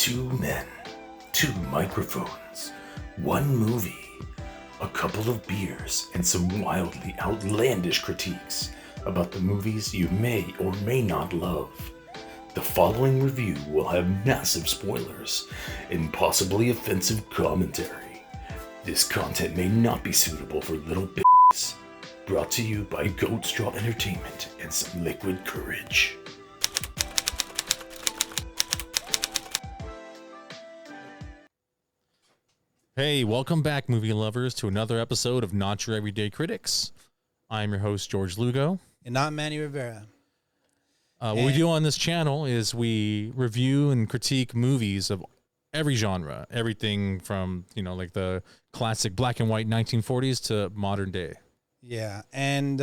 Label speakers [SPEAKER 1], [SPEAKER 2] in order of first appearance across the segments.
[SPEAKER 1] Two men, two microphones, one movie, a couple of beers, and some wildly outlandish critiques about the movies you may or may not love. The following review will have massive spoilers and possibly offensive commentary. This content may not be suitable for little bitches. Brought to you by Goat Straw Entertainment and some liquid courage.
[SPEAKER 2] Hey, welcome back, movie lovers, to another episode of Not Your Everyday Critics. I'm your host, George Lugo.
[SPEAKER 3] And I'm Manny Rivera.
[SPEAKER 2] What we do on this channel is we review and critique movies of every genre, everything from, like the classic black and white 1940s to modern day.
[SPEAKER 3] Yeah, and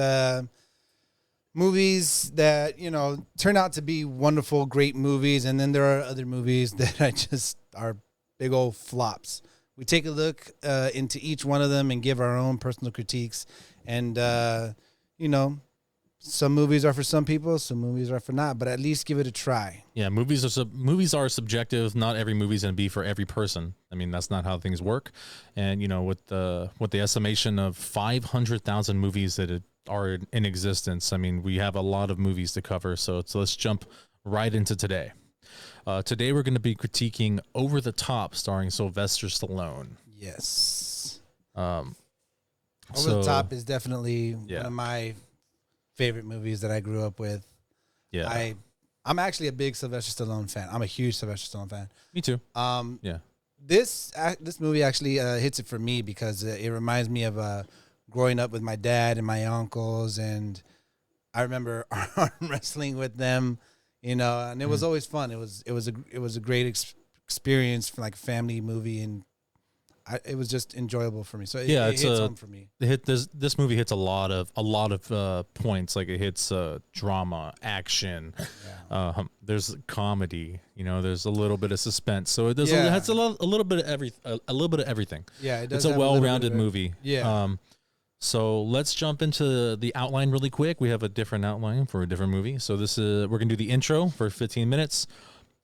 [SPEAKER 3] movies that, turn out to be wonderful, great movies, and then there are other movies that are big old flops. We take a look into each one of them and give our own personal critiques. And, some movies are for some people, some movies are for not, but at least give it a try.
[SPEAKER 2] Yeah, movies are subjective. Not every movie is going to be for every person. I mean, that's not how things work. And, with the estimation of 500,000 movies that are in existence, I mean, we have a lot of movies to cover. So let's jump right into today. Today we're going to be critiquing Over the Top, starring Sylvester Stallone.
[SPEAKER 3] Yes. Over the Top is definitely one of my favorite movies that I grew up with.
[SPEAKER 2] Yeah.
[SPEAKER 3] I'm actually a big Sylvester Stallone fan. I'm a huge Sylvester Stallone fan.
[SPEAKER 2] Me too.
[SPEAKER 3] Yeah. This movie actually hits it for me because it reminds me of growing up with my dad and my uncles, and I remember arm wrestling with them. And it was always fun. It was a great experience for like a family movie, and it was just enjoyable for me. So it hits home for me.
[SPEAKER 2] This movie hits a lot of points. Like it hits drama, action. Yeah. There's comedy. There's a little bit of suspense. So it does. It has a little bit of everything.
[SPEAKER 3] Yeah, it does.
[SPEAKER 2] It's a well-rounded movie.
[SPEAKER 3] Yeah.
[SPEAKER 2] So let's jump into the outline really quick. We have a different outline for a different movie. So we're going to do the intro for 15 minutes,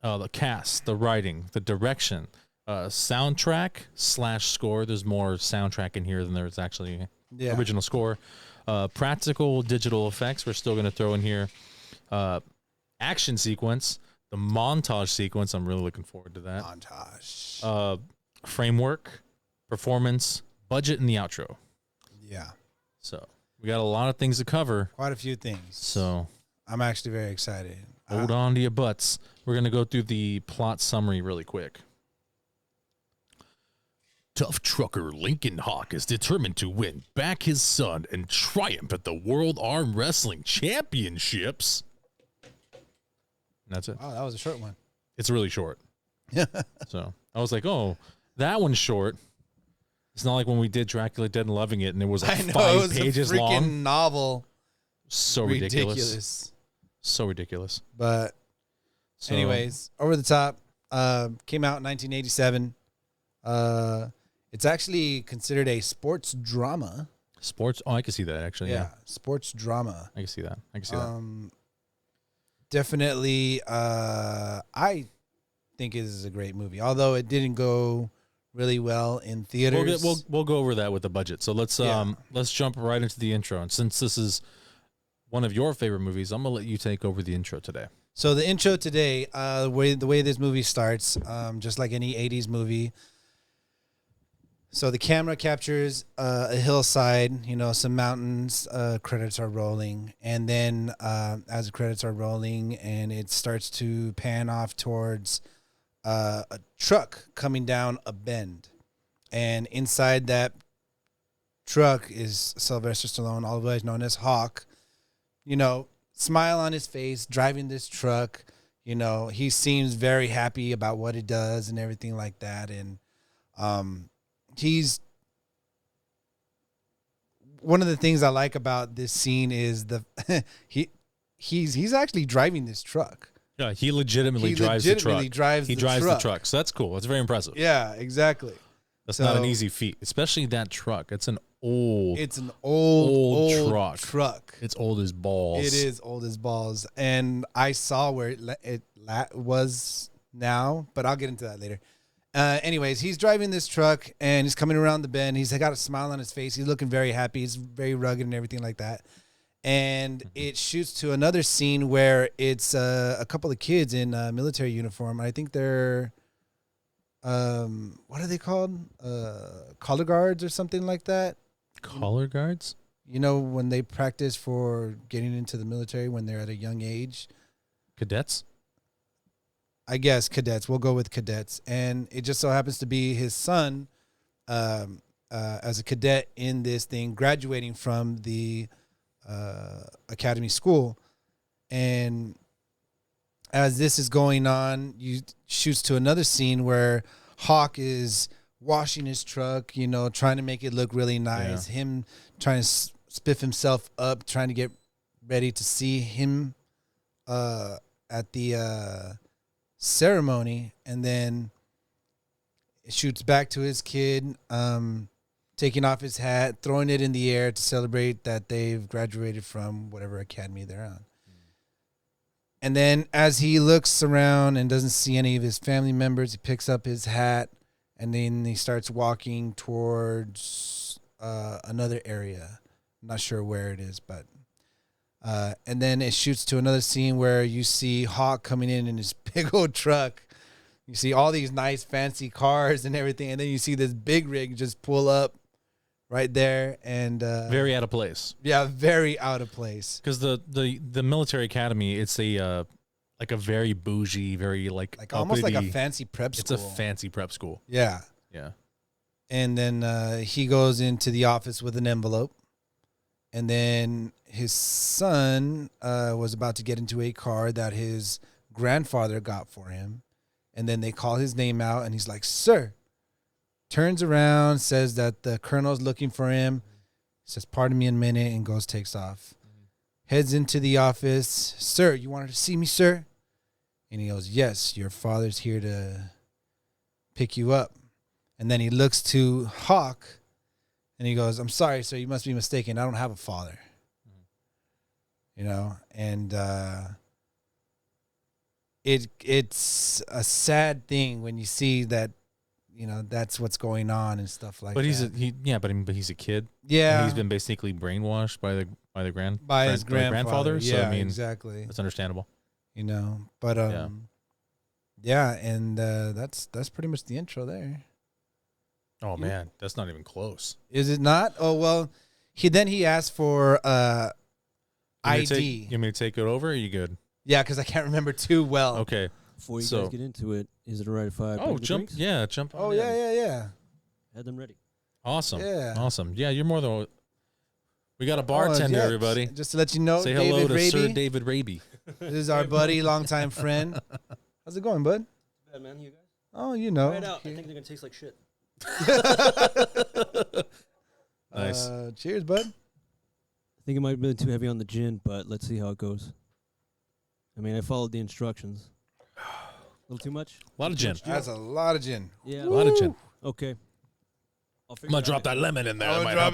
[SPEAKER 2] the cast, the writing, the direction, soundtrack / score. There's more soundtrack in here than there's actually original score. Practical digital effects. We're still going to throw in here. Action sequence, the montage sequence. I'm really looking forward to that.
[SPEAKER 3] Montage.
[SPEAKER 2] Framework, performance, budget, and the outro.
[SPEAKER 3] Yeah.
[SPEAKER 2] So we got a lot of things to cover.
[SPEAKER 3] Quite a few things.
[SPEAKER 2] So
[SPEAKER 3] I'm actually very excited.
[SPEAKER 2] Hold on to your butts. We're going to go through the plot summary really quick. Tough trucker Lincoln Hawk is determined to win back his son and triumph at the World Arm Wrestling Championships. And that's it.
[SPEAKER 3] Oh, that was a short one.
[SPEAKER 2] It's really short. So I was like, oh, that one's short. It's not like when we did Dracula Dead and Loving It, and it was like 5 pages long.
[SPEAKER 3] It was a freaking novel.
[SPEAKER 2] So ridiculous. So ridiculous.
[SPEAKER 3] But anyways, Over the Top came out in 1987. It's actually considered a sports drama.
[SPEAKER 2] Sports? Oh, I can see that, actually. Yeah.
[SPEAKER 3] Sports drama.
[SPEAKER 2] I can see that.
[SPEAKER 3] Definitely, I think it is a great movie. Although it didn't go really well in theaters.
[SPEAKER 2] We'll go over that with the budget. So let's jump right into the intro. And since this is one of your favorite movies, I'm gonna let you take over the intro today.
[SPEAKER 3] So the intro today, the way this movie starts, just like any 80s movie. So the camera captures a hillside, some mountains, credits are rolling. And then as the credits are rolling and it starts to pan off towards a truck coming down a bend, and inside that truck is Sylvester Stallone, otherwise known as Hawk. Smile on his face, driving this truck. He seems very happy about what it does and everything like that. And he's one of the things I like about this scene is he's actually driving this truck.
[SPEAKER 2] Yeah, he legitimately drives the truck.
[SPEAKER 3] He drives
[SPEAKER 2] the truck. So that's cool. That's very impressive.
[SPEAKER 3] Yeah, exactly.
[SPEAKER 2] That's not an easy feat, especially that truck. It's an old
[SPEAKER 3] truck.
[SPEAKER 2] It's old as balls.
[SPEAKER 3] It is old as balls. And I saw where it was now, but I'll get into that later. Anyways, he's driving this truck and he's coming around the bend. He's got a smile on his face. He's looking very happy. He's very rugged and everything like that. And it shoots to another scene where it's a couple of kids in military uniform. I think they're, what are they called? Color guards or something like that.
[SPEAKER 2] Color guards?
[SPEAKER 3] You know, when they practice for getting into the military when they're at a young age.
[SPEAKER 2] Cadets?
[SPEAKER 3] I guess cadets. We'll go with cadets. And it just so happens to be his son as a cadet in this thing, graduating from the academy school. And as this is going on, you shoots to another scene where Hawk is washing his truck, you know, trying to make it look really nice. Yeah. Him trying to spiff himself up, trying to get ready to see him at the ceremony. And then it shoots back to his kid, taking off his hat, throwing it in the air to celebrate that they've graduated from whatever academy they're on. And then as he looks around and doesn't see any of his family members, he picks up his hat and then he starts walking towards another area. I'm not sure where it is, but and then it shoots to another scene where you see Hawk coming in his big old truck. You see all these nice fancy cars and everything, and then you see this big rig just pull up right there, and
[SPEAKER 2] very out of place.
[SPEAKER 3] Yeah, very out of place.
[SPEAKER 2] Because the military academy, it's a like a very bougie, very like
[SPEAKER 3] almost
[SPEAKER 2] uppity,
[SPEAKER 3] like a fancy prep school.
[SPEAKER 2] It's a fancy prep school.
[SPEAKER 3] Yeah,
[SPEAKER 2] yeah.
[SPEAKER 3] And then he goes into the office with an envelope, and then his son was about to get into a car that his grandfather got for him, and then they call his name out, and he's like, "Sir." Turns around, says that the colonel's looking for him, says, "Pardon me a minute," and takes off. Heads into the office. "Sir, you wanted to see me, sir?" And he goes, "Yes, your father's here to pick you up." And then he looks to Hawk, and he goes, "I'm sorry, sir, you must be mistaken. I don't have a father." You know, and it's a sad thing when you see that, you know, that's what's going on and stuff like that.
[SPEAKER 2] But he's a kid.
[SPEAKER 3] Yeah,
[SPEAKER 2] and he's been basically brainwashed by his
[SPEAKER 3] grandfather.
[SPEAKER 2] So
[SPEAKER 3] yeah,
[SPEAKER 2] I mean,
[SPEAKER 3] exactly.
[SPEAKER 2] That's understandable.
[SPEAKER 3] You know, but yeah, and that's pretty much the intro there.
[SPEAKER 2] Oh man, that's not even close.
[SPEAKER 3] Is it not? Oh well, he asked for ID.
[SPEAKER 2] You want me to take it over? Or are you good?
[SPEAKER 3] Yeah, because I can't remember too well.
[SPEAKER 2] Okay.
[SPEAKER 4] Before you guys get into it, is it all right if I bring the
[SPEAKER 2] jump?
[SPEAKER 4] drinks?
[SPEAKER 2] Yeah, jump.
[SPEAKER 3] Oh yeah.
[SPEAKER 4] Had them ready.
[SPEAKER 2] Awesome.
[SPEAKER 3] Yeah.
[SPEAKER 2] Awesome. Yeah, you're more than. We got a bartender, everybody.
[SPEAKER 3] Just to let you know,
[SPEAKER 2] say
[SPEAKER 3] David
[SPEAKER 2] hello to
[SPEAKER 3] Raby.
[SPEAKER 2] Sir David Raby.
[SPEAKER 3] This is our buddy, longtime friend. How's it going, bud?
[SPEAKER 4] Bad man, you guys.
[SPEAKER 3] Oh, you know.
[SPEAKER 4] Right out. I think they're gonna taste like shit.
[SPEAKER 2] Nice.
[SPEAKER 3] Cheers, bud.
[SPEAKER 4] I think it might have been too heavy on the gin, but let's see how it goes. I mean, I followed the instructions. A little too much?
[SPEAKER 2] A lot of gin.
[SPEAKER 3] That's a lot of gin.
[SPEAKER 4] Yeah.
[SPEAKER 2] A lot of gin.
[SPEAKER 4] Okay.
[SPEAKER 2] I'm going to drop that lemon in there.
[SPEAKER 3] Yeah,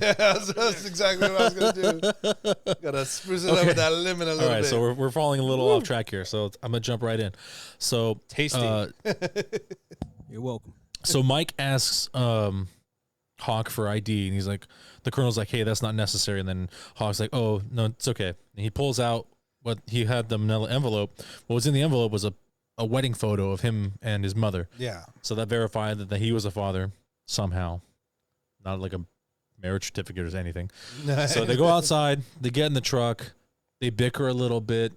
[SPEAKER 3] that's exactly what I was going to do. Got to spruce it up with that lemon a little bit.
[SPEAKER 2] All right, so we're falling a little off track here, so I'm going to jump right in. So
[SPEAKER 3] tasty.
[SPEAKER 4] You're welcome.
[SPEAKER 2] So Mike asks Hawk for ID, and he's like, the colonel's like, "Hey, that's not necessary." And then Hawk's like, "Oh, no, it's okay." And he pulls out what he had, the manila envelope. What was in the envelope was a wedding photo of him and his mother.
[SPEAKER 3] Yeah.
[SPEAKER 2] So that verified that he was a father somehow, not like a marriage certificate or anything. So they go outside, they get in the truck, they bicker a little bit.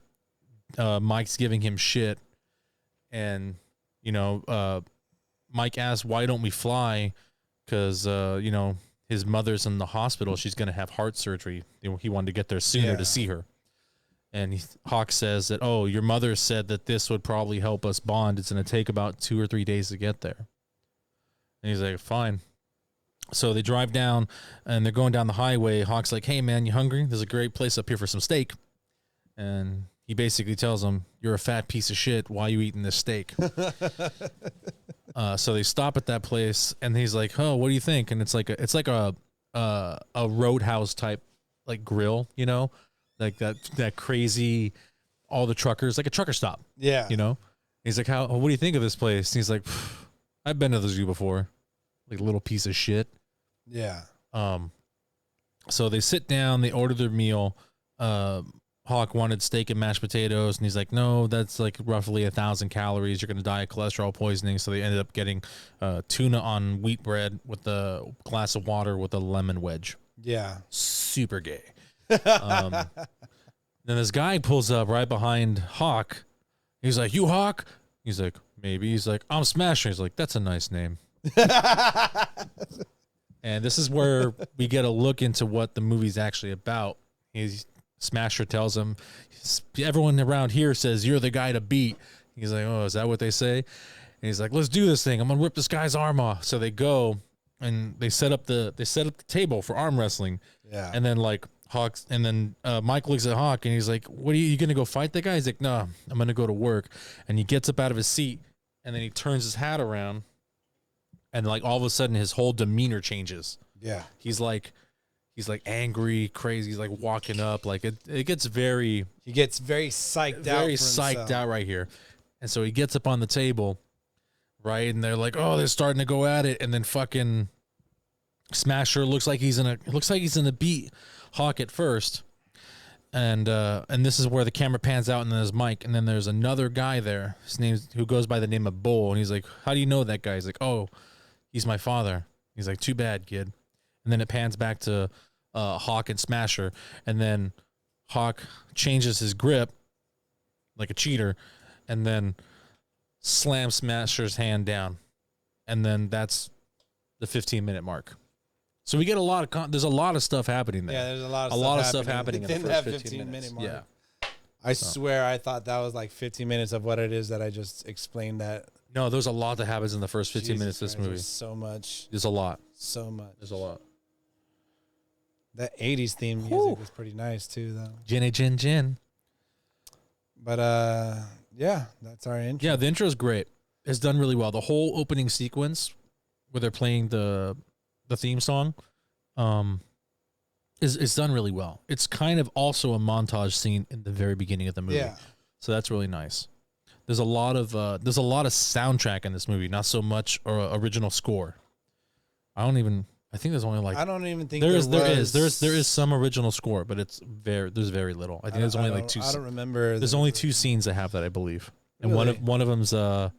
[SPEAKER 2] Mike's giving him shit, and you know, Mike asks, "Why don't we fly?" Because you know, his mother's in the hospital. She's going to have heart surgery. He wanted to get there sooner to see her. And Hawk says that, "Oh, your mother said that this would probably help us bond. It's going to take about 2 or 3 days to get there." And he's like, "Fine." So they drive down, and they're going down the highway. Hawk's like, "Hey, man, you hungry? There's a great place up here for some steak." And he basically tells him, "You're a fat piece of shit. Why are you eating this steak?" So they stop at that place, and he's like, "Oh, what do you think?" And it's like a roadhouse type like grill, you know, like that crazy, all the truckers, like a trucker stop.
[SPEAKER 3] Yeah.
[SPEAKER 2] You know, He's like, what do you think of this place? And he's like, I've been to the zoo before. Like a little piece of shit.
[SPEAKER 3] Yeah.
[SPEAKER 2] So they sit down, they order their meal. Hawk wanted steak and mashed potatoes, and he's like, no, that's like roughly 1,000 calories. You're going to die of cholesterol poisoning. So they ended up getting tuna on wheat bread with a glass of water with a lemon wedge.
[SPEAKER 3] Yeah.
[SPEAKER 2] Super gay. Then this guy pulls up right behind Hawk. He's like, you Hawk? He's like, maybe. He's like, I'm Smasher. He's like, that's a nice name. And this is where we get a look into what the movie's actually about. Smasher tells him, everyone around here says you're the guy to beat. He's like, oh, is that what they say? And he's like, let's do this thing. I'm gonna rip this guy's arm off. So they go and they set up the table for arm wrestling.
[SPEAKER 3] Yeah.
[SPEAKER 2] And then like Hawks, and then Mike looks at Hawk and he's like, what are you gonna go fight the guy? He's like, no, I'm gonna go to work. And he gets up out of his seat and then he turns his hat around and like all of a sudden his whole demeanor changes.
[SPEAKER 3] Yeah.
[SPEAKER 2] He's like angry, crazy. He's like walking up. Like it gets very.
[SPEAKER 3] He gets very psyched out.
[SPEAKER 2] Very psyched out right here, and so he gets up on the table, right, and they're like, oh, they're starting to go at it, and then fucking Smasher looks like he's gonna beat Hawk at first, and this is where the camera pans out, and then there's Mike, and then there's another guy there. Who goes by the name of Bull, and he's like, how do you know that guy? He's like, oh, he's my father. He's like, too bad, kid. And then it pans back to Hawk and Smasher, and then Hawk changes his grip like a cheater, and then slams Smasher's hand down, and then that's the 15-minute mark. So we get a lot of there's a lot of stuff happening there.
[SPEAKER 3] Yeah, there's a lot of
[SPEAKER 2] stuff happening in the first 15 minutes.
[SPEAKER 3] Mark.
[SPEAKER 2] Yeah,
[SPEAKER 3] I swear I thought that was like 15 minutes of what it is that I just explained. That
[SPEAKER 2] no, there's a lot that happens in the first 15 minutes of this movie.
[SPEAKER 3] There's so much.
[SPEAKER 2] There's a lot.
[SPEAKER 3] So much.
[SPEAKER 2] There's a lot.
[SPEAKER 3] That 80s theme music was pretty nice too, though.
[SPEAKER 2] Ginny Gin Gin.
[SPEAKER 3] But yeah, that's our intro.
[SPEAKER 2] Yeah, the intro is great. It's done really well. The whole opening sequence where they're playing the theme song is done really well. It's kind of also a montage scene in the very beginning of the movie.
[SPEAKER 3] Yeah.
[SPEAKER 2] So that's really nice. There's a lot of soundtrack in this movie, not so much original score. I think there's only like
[SPEAKER 3] I don't even think
[SPEAKER 2] there is some original score, but there's very little. I think there's only like two.
[SPEAKER 3] I don't remember.
[SPEAKER 2] There's only two scenes that have that, I believe, and
[SPEAKER 3] Really?
[SPEAKER 2] one of them's the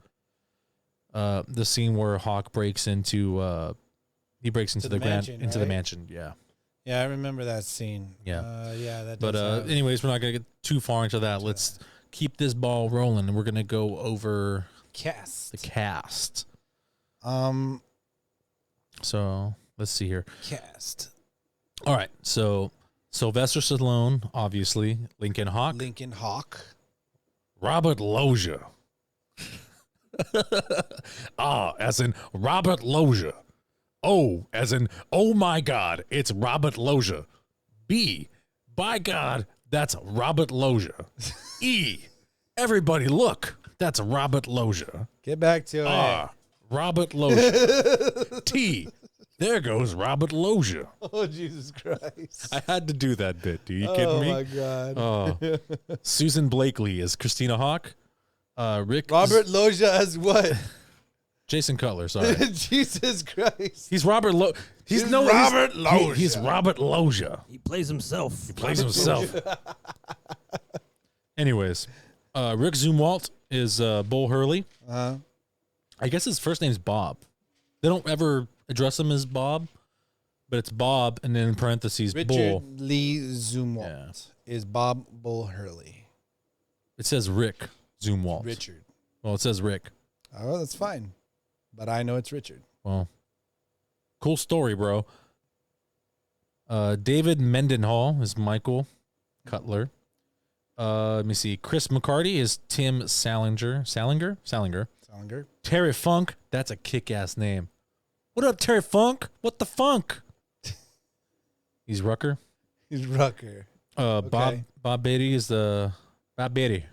[SPEAKER 2] scene where Hawk breaks into the
[SPEAKER 3] mansion,
[SPEAKER 2] into the
[SPEAKER 3] right?
[SPEAKER 2] mansion. Yeah,
[SPEAKER 3] Yeah, I remember that scene.
[SPEAKER 2] Yeah.
[SPEAKER 3] Yeah, that.
[SPEAKER 2] but
[SPEAKER 3] does have-
[SPEAKER 2] anyways, we're not gonna get too far into that. Let's keep this ball rolling, and we're gonna go over
[SPEAKER 3] cast.
[SPEAKER 2] the cast.
[SPEAKER 3] Um,
[SPEAKER 2] So let's see here.
[SPEAKER 3] cast.
[SPEAKER 2] All right, so Sylvester Stallone, obviously, Lincoln Hawk,
[SPEAKER 3] Lincoln Hawk.
[SPEAKER 2] Robert Loggia. As in Robert Loggia. O, as in, oh my God, it's Robert Loggia. B, by God, that's Robert Loggia. E, everybody look, that's Robert Loggia.
[SPEAKER 3] Get back to it.
[SPEAKER 2] R, Robert Loggia. T, there goes Robert Loggia.
[SPEAKER 3] Oh, Jesus Christ.
[SPEAKER 2] I had to do that bit. Are you kidding me?
[SPEAKER 3] Oh, my God.
[SPEAKER 2] Oh. Susan Blakely is Christina Hawk.
[SPEAKER 3] Robert Loggia as what?
[SPEAKER 2] Jason Cutler, sorry.
[SPEAKER 3] Jesus Christ.
[SPEAKER 2] He's Robert Loggia. He's Robert Loggia.
[SPEAKER 4] He plays himself.
[SPEAKER 2] He plays himself. Anyways, Rick Zumwalt is Bull Hurley. I guess his first name's Bob. They don't ever address him as Bob, but it's Bob, and then in parentheses,
[SPEAKER 3] Richard
[SPEAKER 2] Bull.
[SPEAKER 3] Lee Zumwalt is Bob Bull Hurley.
[SPEAKER 2] It says Rick Zumwalt.
[SPEAKER 3] Richard.
[SPEAKER 2] Well, it says Rick.
[SPEAKER 3] Oh, that's fine. But I know it's Richard.
[SPEAKER 2] Well, cool story, bro. David Mendenhall is Michael Cutler. Let me see. Chris McCarty is Tim Salinger. Salinger. Terry Funk. That's a kick-ass name. What up, Terry Funk? What the funk? He's Rucker.
[SPEAKER 3] He's Rucker.
[SPEAKER 2] Bob Beatty is Bob Beatty.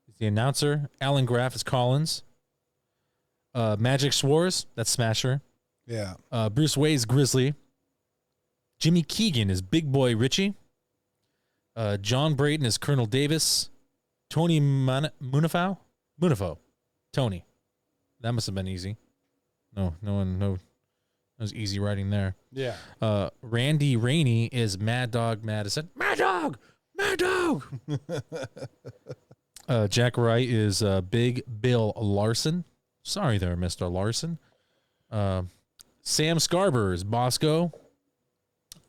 [SPEAKER 2] He's the announcer. Alan Graff is Collins. Magic Swartz, that's Smasher.
[SPEAKER 3] Yeah.
[SPEAKER 2] Bruce Wayne's Grizzly. Jimmy Keegan is Big Boy Richie. John Braden is Colonel Davis. Tony Munafo. Tony. That must have been easy. No. It was easy writing there.
[SPEAKER 3] Yeah.
[SPEAKER 2] Randy Rainey is Mad Dog Madison. Mad Dog! Jack Wright is Big Bill Larson. Sorry there, Mr. Larson. Sam Scarber is Bosco.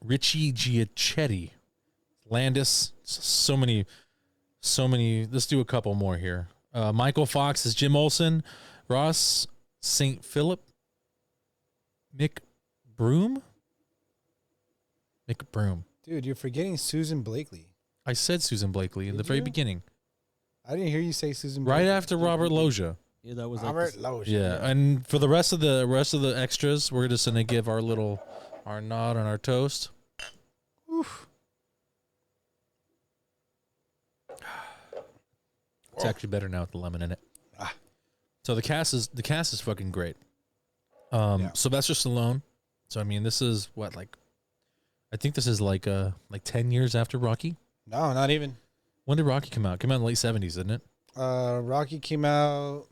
[SPEAKER 2] Richie Giachetti. Landis. So many. Let's do a couple more here. Michael Fox is Jim Olsen. Ross St. Philip. Mick Broom.
[SPEAKER 3] Dude, you're forgetting Susan Blakely.
[SPEAKER 2] I said Susan Blakely in the very beginning.
[SPEAKER 3] I didn't hear you say Susan
[SPEAKER 2] Right
[SPEAKER 3] Blakely.
[SPEAKER 2] after Robert Loggia.
[SPEAKER 4] Yeah, that was
[SPEAKER 3] Robert Lowe.
[SPEAKER 2] Yeah, and for the rest of the extras, we're just gonna give our nod on our toast. Oof. It's actually better now with the lemon in it. So the cast is fucking great. Sylvester Stallone. So I mean, this is what, like, I think this is like 10 years after Rocky.
[SPEAKER 3] No, not even.
[SPEAKER 2] When did Rocky come out? It came out in the late 70s, didn't it?
[SPEAKER 3] Rocky came out.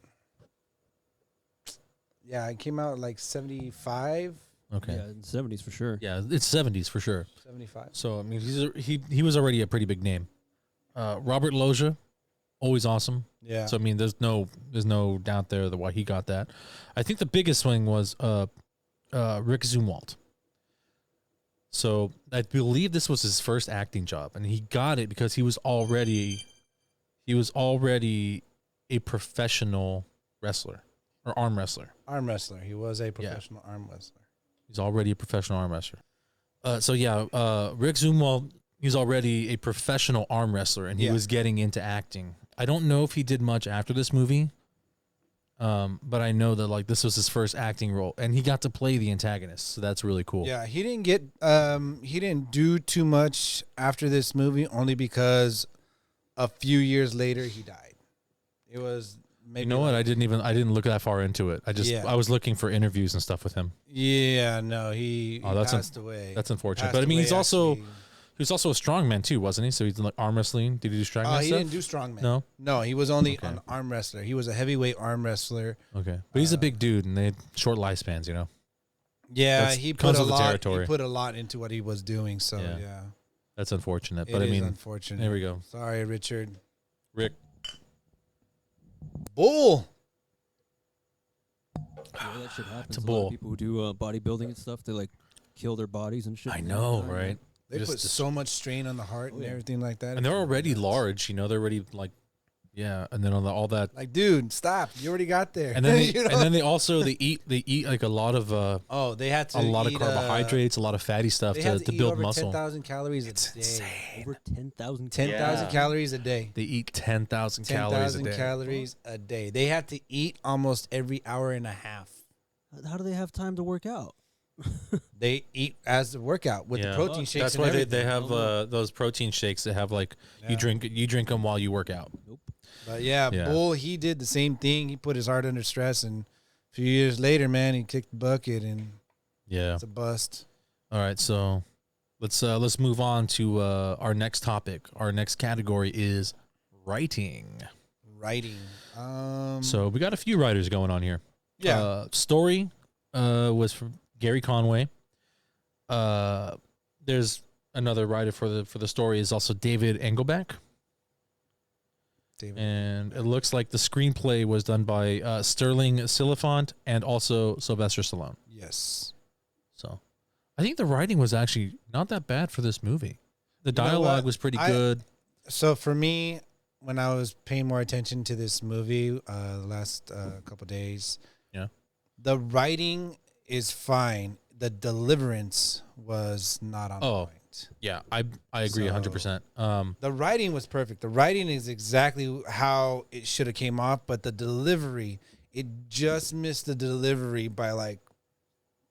[SPEAKER 3] Yeah, it came out like 75.
[SPEAKER 2] Okay.
[SPEAKER 4] Yeah, in the 70s for sure.
[SPEAKER 2] Yeah, it's 70s for sure.
[SPEAKER 3] 75.
[SPEAKER 2] So I mean, he was already a pretty big name. Robert Loggia, always awesome.
[SPEAKER 3] Yeah.
[SPEAKER 2] So I mean, there's no doubt there that why he got that. I think the biggest swing was Rick Zumwalt. So I believe this was his first acting job, and he got it because he was already a professional wrestler or arm wrestler.
[SPEAKER 3] Arm wrestler. He was a professional arm wrestler.
[SPEAKER 2] He's already a professional arm wrestler. Rick Zumwalt, he's already a professional arm wrestler, and he was getting into acting. I don't know if he did much after this movie, but I know that like this was his first acting role, and he got to play the antagonist, so that's really cool.
[SPEAKER 3] Yeah, he didn't do too much after this movie, only because a few years later he died. It was maybe.
[SPEAKER 2] You know what? I didn't look that far into it. I was looking for interviews and stuff with him.
[SPEAKER 3] Yeah, no, he passed away.
[SPEAKER 2] That's unfortunate.
[SPEAKER 3] Passed
[SPEAKER 2] But I mean,
[SPEAKER 3] away,
[SPEAKER 2] he was also a
[SPEAKER 3] actually.
[SPEAKER 2] strongman too, wasn't he? So he did like arm wrestling. Did he do strongman
[SPEAKER 3] He
[SPEAKER 2] stuff?
[SPEAKER 3] didn't do strongman.
[SPEAKER 2] No?
[SPEAKER 3] He was only an arm wrestler. He was a heavyweight arm wrestler.
[SPEAKER 2] Okay. But he's a big dude, and they had short lifespans, you know?
[SPEAKER 3] Yeah, he put a lot.
[SPEAKER 2] territory.
[SPEAKER 3] He put a lot into what he was doing. So yeah.
[SPEAKER 2] That's unfortunate.
[SPEAKER 3] It
[SPEAKER 2] But I
[SPEAKER 3] is
[SPEAKER 2] mean,
[SPEAKER 3] unfortunate.
[SPEAKER 2] there we go.
[SPEAKER 3] Sorry, Richard.
[SPEAKER 2] Rick.
[SPEAKER 3] Bull.
[SPEAKER 4] Yeah, that shit happens.
[SPEAKER 2] It's a
[SPEAKER 4] A lot
[SPEAKER 2] bull.
[SPEAKER 4] of people who do bodybuilding and stuff, they like kill their bodies and shit.
[SPEAKER 2] I know, right?
[SPEAKER 3] They put so much strain on the heart and everything like that.
[SPEAKER 2] And they're already large, you know. They're already like, and then on all that.
[SPEAKER 3] Like, dude, stop! You already got there.
[SPEAKER 2] And then they,
[SPEAKER 3] You know?
[SPEAKER 2] and then they eat like a lot of
[SPEAKER 3] they had to
[SPEAKER 2] a lot of
[SPEAKER 3] eat,
[SPEAKER 2] carbohydrates, a lot of fatty stuff
[SPEAKER 3] they had
[SPEAKER 2] to
[SPEAKER 3] eat
[SPEAKER 2] build
[SPEAKER 3] over
[SPEAKER 2] muscle.
[SPEAKER 3] 10,000 calories a day.
[SPEAKER 4] Over 10,000.
[SPEAKER 3] 10,000 calories a day.
[SPEAKER 2] They eat 10,000 calories a
[SPEAKER 3] 10,000
[SPEAKER 2] day.
[SPEAKER 3] calories a day. They had to eat almost every hour and a half.
[SPEAKER 4] How do they have time to work out?
[SPEAKER 3] They eat as the workout with the protein shakes.
[SPEAKER 2] That's
[SPEAKER 3] and
[SPEAKER 2] why they
[SPEAKER 3] everything.
[SPEAKER 2] have those protein shakes that have like you drink them while you work out.
[SPEAKER 4] Nope.
[SPEAKER 3] But yeah, Bull, he did the same thing. He put his heart under stress, and a few years later, man, he kicked the bucket, and it's a bust.
[SPEAKER 2] All right, so let's move on to our next topic. Our next category is writing. So we got a few writers going on here.
[SPEAKER 3] Yeah.
[SPEAKER 2] Story was from Gary Conway. There's another writer for the story is also David Engelbach. And it looks like the screenplay was done by Sterling Silifant and also Sylvester Stallone.
[SPEAKER 3] Yes.
[SPEAKER 2] So I think the writing was actually not that bad for this movie. The dialogue was pretty good.
[SPEAKER 3] So for me, when I was paying more attention to this movie the last couple of days, the writing is fine. The deliverance was not on point.
[SPEAKER 2] Yeah, I agree 100%.
[SPEAKER 3] The writing was perfect. The writing is exactly how it should have came off, but the delivery, it just missed the delivery by like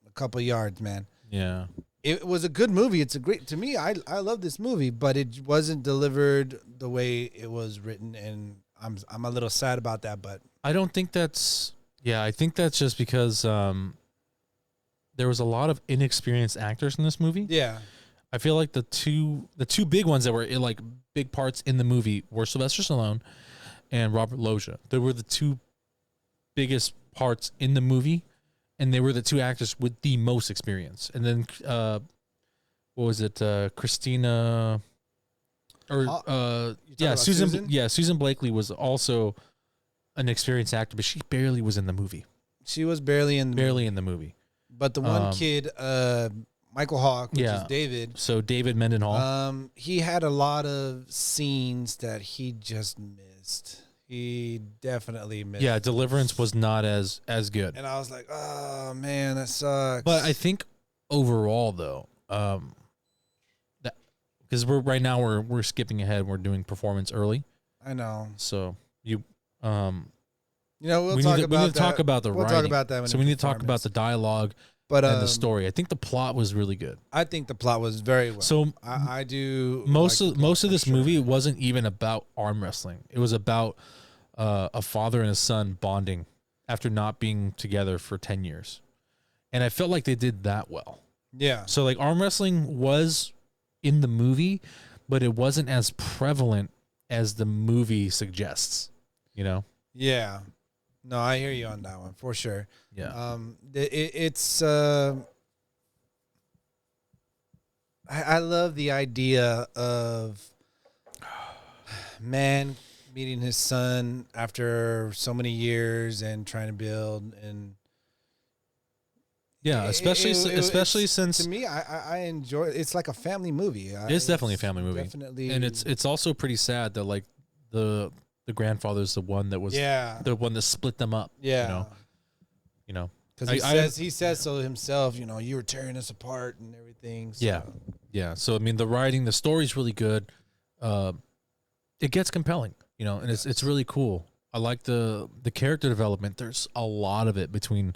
[SPEAKER 3] a couple yards, man.
[SPEAKER 2] Yeah.
[SPEAKER 3] It was a good movie. It's a great, to me, I love this movie, but it wasn't delivered the way it was written, and I'm a little sad about that, but
[SPEAKER 2] I don't think that's, I think that's just because there was a lot of inexperienced actors in this movie.
[SPEAKER 3] Yeah.
[SPEAKER 2] I feel like the two big ones that were like big parts in the movie were Sylvester Stallone and Robert Loggia. They were the two biggest parts in the movie, and they were the two actors with the most experience. And then what was it? Christina or
[SPEAKER 3] You talking
[SPEAKER 2] yeah,
[SPEAKER 3] about
[SPEAKER 2] Susan.
[SPEAKER 3] Susan?
[SPEAKER 2] Yeah, Susan Blakely was also an experienced actor, but she barely was in the movie.
[SPEAKER 3] She was barely in the
[SPEAKER 2] movie.
[SPEAKER 3] But the one kid, Michael Hawk, which is David.
[SPEAKER 2] So David Mendenhall.
[SPEAKER 3] He had a lot of scenes that he just missed. He definitely missed.
[SPEAKER 2] Yeah, Deliverance was not as good.
[SPEAKER 3] And I was like, oh man, that sucks.
[SPEAKER 2] But I think overall though, that because we're skipping ahead. We're doing performance early.
[SPEAKER 3] I know.
[SPEAKER 2] So you
[SPEAKER 3] we'll
[SPEAKER 2] we
[SPEAKER 3] talk
[SPEAKER 2] need
[SPEAKER 3] about
[SPEAKER 2] to talk about the
[SPEAKER 3] We'll
[SPEAKER 2] writing.
[SPEAKER 3] talk about that.
[SPEAKER 2] So we need to talk about the dialogue
[SPEAKER 3] and
[SPEAKER 2] the story. I think the plot was really good.
[SPEAKER 3] I think the plot was very well.
[SPEAKER 2] So
[SPEAKER 3] I do
[SPEAKER 2] most
[SPEAKER 3] like
[SPEAKER 2] of this
[SPEAKER 3] sure.
[SPEAKER 2] movie wasn't even about arm wrestling. It was about a father and a son bonding after not being together for 10 years. And I felt like they did that well.
[SPEAKER 3] Yeah.
[SPEAKER 2] So like arm wrestling was in the movie, but it wasn't as prevalent as the movie suggests, you know?
[SPEAKER 3] Yeah. No, I hear you on that one for sure.
[SPEAKER 2] Yeah.
[SPEAKER 3] It's I love the idea of man meeting his son after so many years and trying to build and
[SPEAKER 2] Yeah, especially since
[SPEAKER 3] to me, I enjoy it. It's like a family movie.
[SPEAKER 2] It's definitely a family movie.
[SPEAKER 3] Definitely,
[SPEAKER 2] and it's also pretty sad that like the grandfather's the one that was the one that split them up.
[SPEAKER 3] Yeah,
[SPEAKER 2] you know,
[SPEAKER 3] because he says so himself. You were tearing us apart and everything. So.
[SPEAKER 2] Yeah. So I mean, the writing, the story's really good. It gets compelling, and it's really cool. I like the character development. There's a lot of it between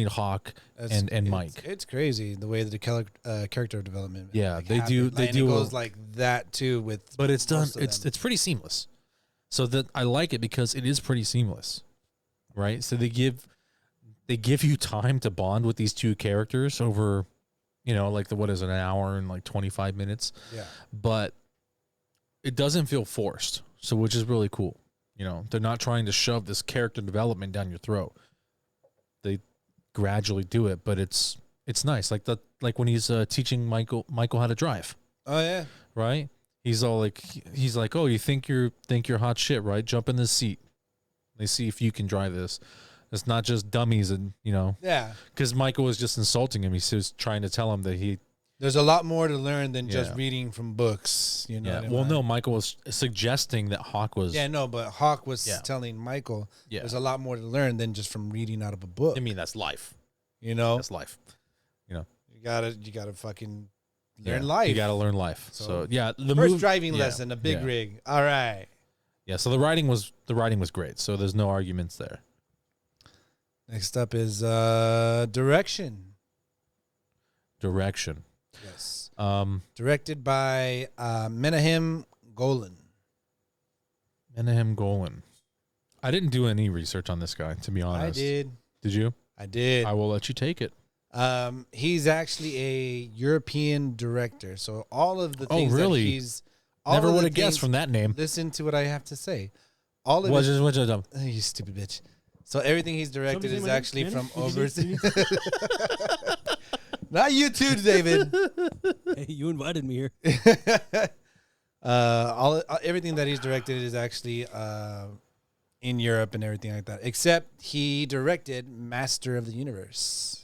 [SPEAKER 2] Hawk and Mike.
[SPEAKER 3] It's crazy the way that the character development.
[SPEAKER 2] Yeah,
[SPEAKER 3] like
[SPEAKER 2] they
[SPEAKER 3] happens.
[SPEAKER 2] do.
[SPEAKER 3] It goes like that too with.
[SPEAKER 2] But it's done.
[SPEAKER 3] most of them.
[SPEAKER 2] It's pretty seamless. So that I like it because it is pretty seamless, right? So they give you time to bond with these two characters over, like an hour and like 25 minutes.
[SPEAKER 3] Yeah.
[SPEAKER 2] But it doesn't feel forced. So which is really cool. They're not trying to shove this character development down your throat. They gradually do it, but it's nice. Like when he's teaching Michael how to drive.
[SPEAKER 3] Oh yeah.
[SPEAKER 2] Right? He's like, "Oh, you think you're hot shit, right? Jump in this seat. They see if you can drive this. It's not just dummies and,
[SPEAKER 3] Yeah.
[SPEAKER 2] Cuz Michael was just insulting him. He was trying to tell him that
[SPEAKER 3] there's a lot more to learn than just reading from books,
[SPEAKER 2] Yeah.
[SPEAKER 3] what I
[SPEAKER 2] Well,
[SPEAKER 3] mean?
[SPEAKER 2] no, Michael was suggesting that Hawk was
[SPEAKER 3] Yeah, no, but Hawk was telling Michael there's a lot more to learn than just from reading out of a book.
[SPEAKER 2] I mean, that's life.
[SPEAKER 3] That's
[SPEAKER 2] life.
[SPEAKER 3] You gotta fucking learn life.
[SPEAKER 2] You got to learn life. So yeah, the
[SPEAKER 3] first driving lesson, a big rig. All right.
[SPEAKER 2] Yeah, so the writing was great. So there's no arguments there.
[SPEAKER 3] Next up is direction.
[SPEAKER 2] Direction.
[SPEAKER 3] Yes. Directed by Menahem Golan.
[SPEAKER 2] Menahem Golan. I didn't do any research on this guy, to be honest.
[SPEAKER 3] I did.
[SPEAKER 2] Did you?
[SPEAKER 3] I did.
[SPEAKER 2] I will let you take it.
[SPEAKER 3] He's actually a European director. So all of the things
[SPEAKER 2] really?
[SPEAKER 3] that he's
[SPEAKER 2] Never would have guessed from that name.
[SPEAKER 3] Listen to what I have to say. All of
[SPEAKER 2] What's
[SPEAKER 3] his,
[SPEAKER 2] dumb?
[SPEAKER 3] you stupid bitch. So everything he's directed is actually from overseas. Not you too, David.
[SPEAKER 4] Hey, you invited me here.
[SPEAKER 3] Everything that he's directed is actually in Europe and everything like that. Except he directed Master of the Universe.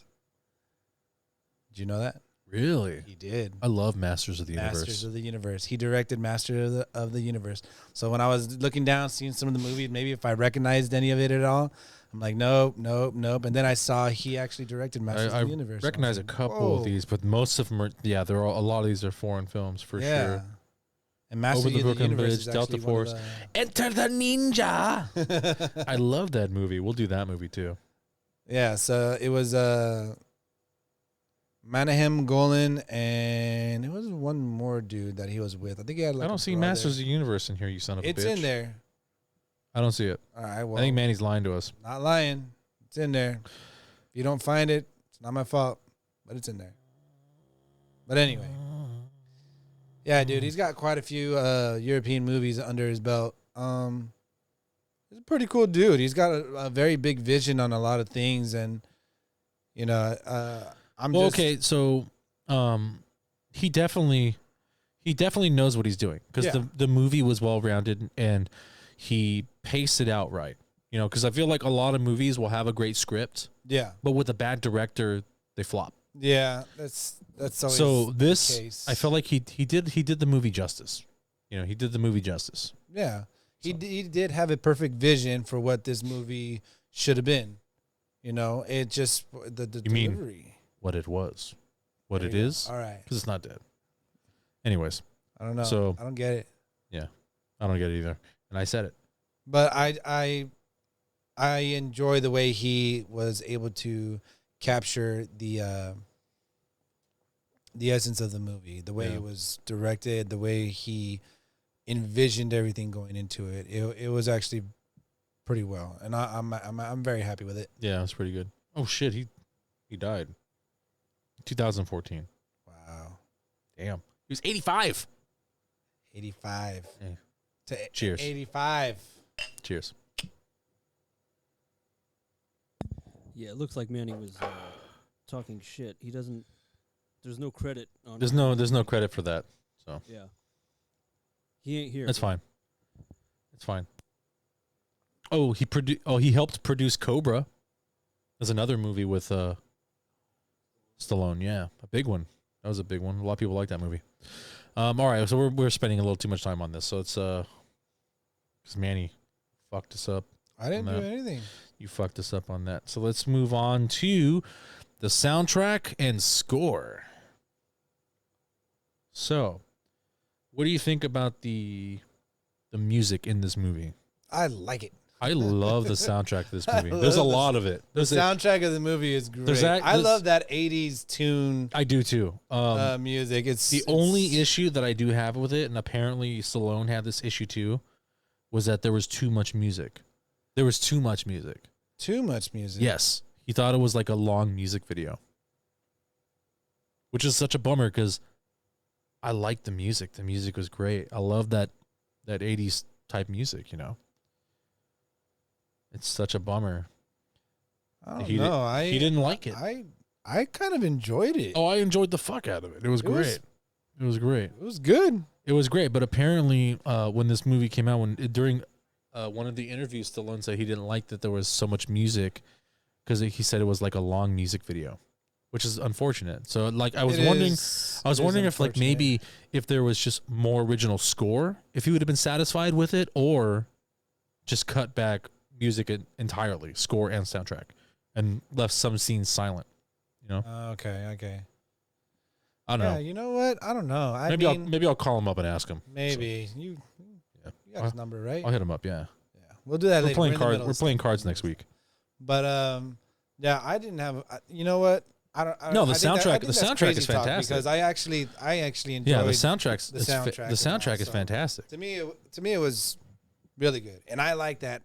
[SPEAKER 3] Did you know that?
[SPEAKER 2] Really?
[SPEAKER 3] He did.
[SPEAKER 2] I love Masters of the Universe.
[SPEAKER 3] Masters of the Universe. He directed Master of the Universe. So when I was looking down, seeing some of the movies, maybe if I recognized any of it at all, I'm like, nope. And then I saw he actually directed Masters of the Universe.
[SPEAKER 2] I recognize a couple of these, but most of them are, they're all, a lot of these are foreign films for sure.
[SPEAKER 3] And Master
[SPEAKER 2] Over the
[SPEAKER 3] of
[SPEAKER 2] Brooklyn
[SPEAKER 3] the Universe
[SPEAKER 2] Bridge,
[SPEAKER 3] is
[SPEAKER 2] Delta Force. Enter the Ninja. I love that movie. We'll do that movie too.
[SPEAKER 3] Yeah, so it was Menahem Golan, and it was one more dude that he was with. I think he had like
[SPEAKER 2] I don't see Masters of the Universe in here, you son of a bitch.
[SPEAKER 3] It's in there.
[SPEAKER 2] I don't see it.
[SPEAKER 3] All right, well.
[SPEAKER 2] I think Manny's lying to us.
[SPEAKER 3] Not lying. It's in there. If you don't find it, it's not my fault, but it's in there. But anyway. Yeah, dude, he's got quite a few European movies under his belt. he's a pretty cool dude. He's got a very big vision on a lot of things, and
[SPEAKER 2] okay. So, he definitely knows what he's doing because the movie was well rounded and he paced it out right. Because I feel like a lot of movies will have a great script, but with a bad director, they flop.
[SPEAKER 3] Yeah, that's always
[SPEAKER 2] so. This
[SPEAKER 3] the case.
[SPEAKER 2] I felt like he did the movie justice. He did the movie justice.
[SPEAKER 3] Yeah, he did have a perfect vision for what this movie should have been. It just the delivery.
[SPEAKER 2] Mean what it was, what it is.
[SPEAKER 3] All right,
[SPEAKER 2] because it's not dead. Anyways,
[SPEAKER 3] I don't know.
[SPEAKER 2] So
[SPEAKER 3] I don't get it.
[SPEAKER 2] Yeah, I don't get it either, and I said it.
[SPEAKER 3] But I enjoy the way he was able to capture the essence of the movie, the way it was directed, the way he envisioned everything going into it. It was actually pretty well, and I'm very happy with it.
[SPEAKER 2] Yeah, it's pretty good. Oh shit, he died. 2014.
[SPEAKER 3] Wow.
[SPEAKER 2] Damn. He was 85.
[SPEAKER 3] 85.
[SPEAKER 2] Yeah. Cheers.
[SPEAKER 3] 85.
[SPEAKER 2] Cheers.
[SPEAKER 4] Yeah, it looks like Manny was talking shit. He doesn't. There's no credit on.
[SPEAKER 2] There's no credit for that. So
[SPEAKER 4] yeah, he ain't here.
[SPEAKER 2] That's fine. It's fine. Oh, he helped produce Cobra. There's another movie with Stallone. Yeah, a big one. That was a big one. A lot of people like that movie. All right, so we're spending a little too much time on this. So it's because Manny fucked us up.
[SPEAKER 3] I didn't do anything.
[SPEAKER 2] You fucked us up on that. So let's move on to the soundtrack and score. So, what do you think about the music in this movie?
[SPEAKER 3] I like it.
[SPEAKER 2] I love the soundtrack of this movie. There's a lot of it.
[SPEAKER 3] The soundtrack of the movie is great. I love that 80s tune.
[SPEAKER 2] I do too.
[SPEAKER 3] Music. It's
[SPEAKER 2] the only issue that I do have with it, and apparently Stallone had this issue too, was that there was too much music. There was too much music.
[SPEAKER 3] Too much music?
[SPEAKER 2] Yes. He thought it was like a long music video, which is such a bummer because I liked the music. The music was great. I love that 80s type music, It's such a bummer.
[SPEAKER 3] I don't know.
[SPEAKER 2] He didn't like it.
[SPEAKER 3] I kind of enjoyed it.
[SPEAKER 2] Oh, I enjoyed the fuck out of it. It was great. It was great.
[SPEAKER 3] It was good.
[SPEAKER 2] It was great. But apparently, when this movie came out, during one of the interviews, Stallone said he didn't like that there was so much music because he said it was like a long music video, which is unfortunate. So, like, I was wondering if, like, maybe if there was just more original score, if he would have been satisfied with it, or just cut back music entirely, score and soundtrack, and left some scenes silent.
[SPEAKER 3] Okay.
[SPEAKER 2] I don't know.
[SPEAKER 3] You know what? I don't know.
[SPEAKER 2] Maybe I'll call him up and ask him.
[SPEAKER 3] Maybe you got his number, right?
[SPEAKER 2] I'll hit him up. Yeah.
[SPEAKER 3] We'll do that later.
[SPEAKER 2] We're playing cards next week.
[SPEAKER 3] But I didn't have. You know what? I don't.
[SPEAKER 2] No, the soundtrack is fantastic
[SPEAKER 3] because I actually enjoyed.
[SPEAKER 2] Yeah, the soundtrack.
[SPEAKER 3] The soundtrack
[SPEAKER 2] is fantastic.
[SPEAKER 3] To me, it was really good, and I like that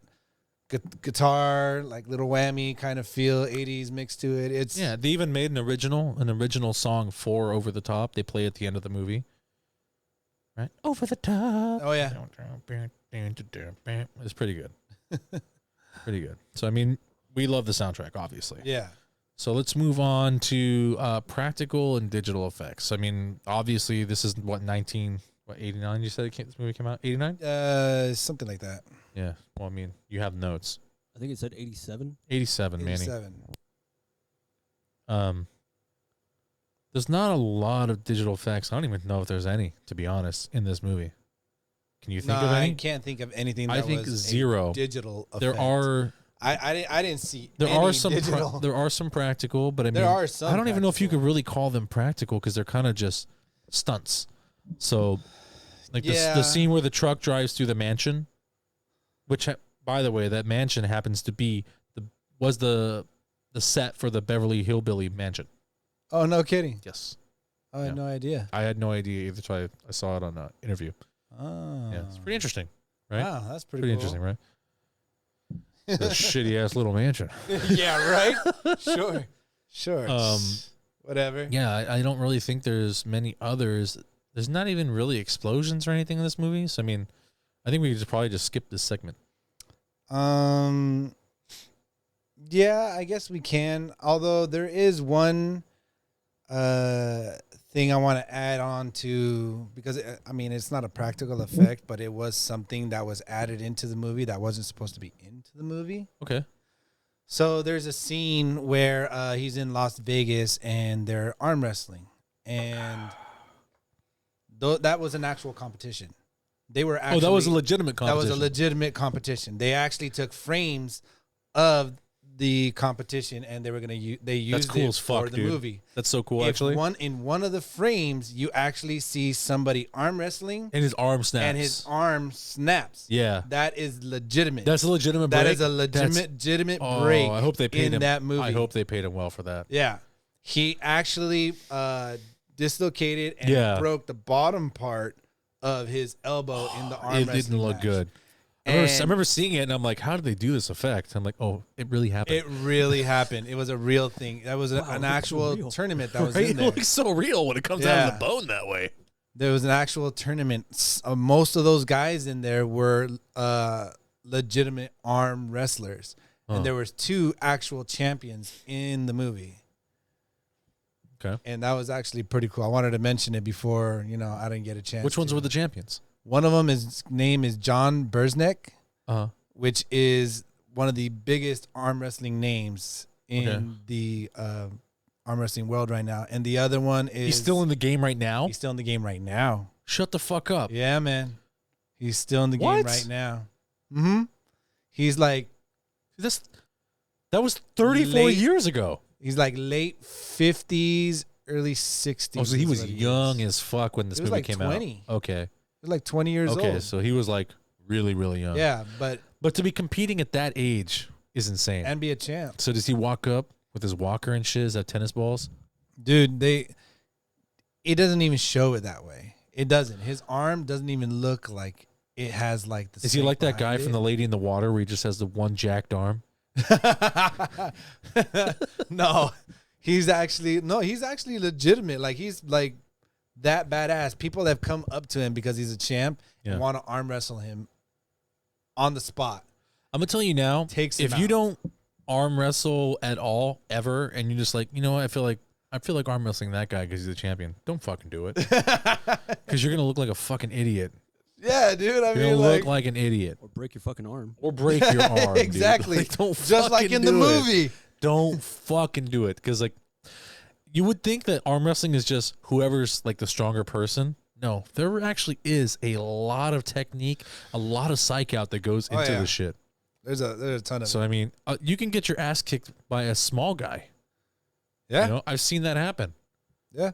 [SPEAKER 3] guitar, like little whammy kind of feel, 80s mixed to it.
[SPEAKER 2] They even made an original song for Over the Top. They play at the end of the movie. Right? Over the top.
[SPEAKER 3] Oh yeah.
[SPEAKER 2] It's pretty good. Pretty good. So I mean, we love the soundtrack, obviously.
[SPEAKER 3] Yeah.
[SPEAKER 2] So let's move on to practical and digital effects. I mean, obviously this is 89 you said this movie came out? 89?
[SPEAKER 3] Something like that.
[SPEAKER 2] Yeah. Well, I mean, you have notes.
[SPEAKER 4] I think it said 87.
[SPEAKER 2] 87, Manny.
[SPEAKER 3] 87.
[SPEAKER 2] There's not a lot of digital effects. I don't even know if there's any, to be honest, in this movie. Can you think of any?
[SPEAKER 3] I can't think of anything.
[SPEAKER 2] I think zero.
[SPEAKER 3] Digital effect.
[SPEAKER 2] There are.
[SPEAKER 3] I didn't see.
[SPEAKER 2] There
[SPEAKER 3] any
[SPEAKER 2] are some.
[SPEAKER 3] digital.
[SPEAKER 2] There are some practical, but I mean,
[SPEAKER 3] there are some.
[SPEAKER 2] I don't even know if you could really call them practical because they're kind of just stunts. So, like the scene where the truck drives through the mansion, which, by the way, that mansion happens to be the set for the Beverly Hillbilly mansion.
[SPEAKER 3] Oh, no kidding.
[SPEAKER 2] Yes.
[SPEAKER 3] I had no idea.
[SPEAKER 2] I had no idea either, so I saw it on an interview.
[SPEAKER 3] Oh.
[SPEAKER 2] Yeah, it's pretty interesting, right?
[SPEAKER 3] Wow, that's pretty cool.
[SPEAKER 2] Interesting, right? The shitty ass little mansion.
[SPEAKER 3] Yeah, right? Sure. Whatever.
[SPEAKER 2] Yeah, I don't really think there's many others. There's not even really explosions or anything in this movie. So, I mean, I think we could probably just skip this segment.
[SPEAKER 3] Yeah, I guess we can. Although there is one thing I want to add on to, because I mean it's not a practical effect, but it was something that was added into the movie that wasn't supposed to be into the movie.
[SPEAKER 2] Okay.
[SPEAKER 3] So there's a scene where he's in Las Vegas and they're arm wrestling, and that was an actual competition. They were actually,
[SPEAKER 2] that was a legitimate competition.
[SPEAKER 3] That was a legitimate competition. They actually took frames of the competition and they were gonna use. They used
[SPEAKER 2] cool
[SPEAKER 3] it
[SPEAKER 2] as fuck,
[SPEAKER 3] for the
[SPEAKER 2] dude.
[SPEAKER 3] movie.
[SPEAKER 2] That's so cool, actually.
[SPEAKER 3] In one of the frames, you actually see somebody arm wrestling
[SPEAKER 2] And his arm snaps.
[SPEAKER 3] and his arm snaps.
[SPEAKER 2] Yeah.
[SPEAKER 3] That is legitimate.
[SPEAKER 2] That's a legitimate break.
[SPEAKER 3] That is a legitimate
[SPEAKER 2] Oh,
[SPEAKER 3] break.
[SPEAKER 2] I hope they paid
[SPEAKER 3] in
[SPEAKER 2] him.
[SPEAKER 3] that movie.
[SPEAKER 2] I hope they paid him well for that.
[SPEAKER 3] Yeah. He actually dislocated and broke the bottom part of his elbow in the arm
[SPEAKER 2] It
[SPEAKER 3] wrestling
[SPEAKER 2] didn't look
[SPEAKER 3] match.
[SPEAKER 2] good. I remember seeing it, and I'm like, how did they do this effect? I'm like, oh, it really happened.
[SPEAKER 3] It really happened. It was a real thing. That was an actual tournament that was
[SPEAKER 2] Right?
[SPEAKER 3] in there.
[SPEAKER 2] It looks so real when it comes out of the bone that way.
[SPEAKER 3] There was an actual tournament. Most of those guys in there were legitimate arm wrestlers. And there was 2 actual champions in the movie.
[SPEAKER 2] Okay.
[SPEAKER 3] And that was actually pretty cool. I wanted to mention it before, I didn't get a chance.
[SPEAKER 2] Which ones were the champions?
[SPEAKER 3] One of them, his name is John Birznick, which is one of the biggest arm wrestling names in the arm wrestling world right now. And the other one is...
[SPEAKER 2] He's still in the game right now?
[SPEAKER 3] He's still in the game right now.
[SPEAKER 2] Shut the fuck up.
[SPEAKER 3] Yeah, man. He's still in the game right now. Mm-hmm. He's like...
[SPEAKER 2] That was 34 years ago.
[SPEAKER 3] He's like late 50s, early 60s.
[SPEAKER 2] Oh, so he was young as fuck when this movie came
[SPEAKER 3] 20.
[SPEAKER 2] out. Okay.
[SPEAKER 3] He was like 20 years old.
[SPEAKER 2] Okay, so he was like really, really young.
[SPEAKER 3] Yeah, but
[SPEAKER 2] to be competing at that age is insane.
[SPEAKER 3] And be a champ.
[SPEAKER 2] So does he walk up with his walker and shiz at tennis balls?
[SPEAKER 3] Dude, it doesn't even show it that way. It doesn't. His arm doesn't even look like it has like the...
[SPEAKER 2] Is he like that guy from The Lady in the Water where he just has the one jacked arm?
[SPEAKER 3] No, he's actually legitimate. Like he's like that badass. People have come up to him because he's a champ and want to arm wrestle him on the spot.
[SPEAKER 2] I'm gonna tell you now, if you don't arm wrestle at all ever, and you're just like, you know what, I feel like arm wrestling that guy because he's a champion. Don't fucking do it, because you're gonna look like a fucking idiot.
[SPEAKER 3] Yeah, dude. I mean,
[SPEAKER 2] look like an idiot,
[SPEAKER 4] or break your fucking arm,
[SPEAKER 2] or break your arm.
[SPEAKER 3] Exactly.
[SPEAKER 2] Like, don't
[SPEAKER 3] just like in the movie.
[SPEAKER 2] Don't fucking do it, because like you would think that arm wrestling is just whoever's like the stronger person. No, there actually is a lot of technique, a lot of psych out that goes into this shit.
[SPEAKER 3] There's a ton of.
[SPEAKER 2] So I mean, you can get your ass kicked by a small guy.
[SPEAKER 3] Yeah,
[SPEAKER 2] I've seen that happen.
[SPEAKER 3] Yeah.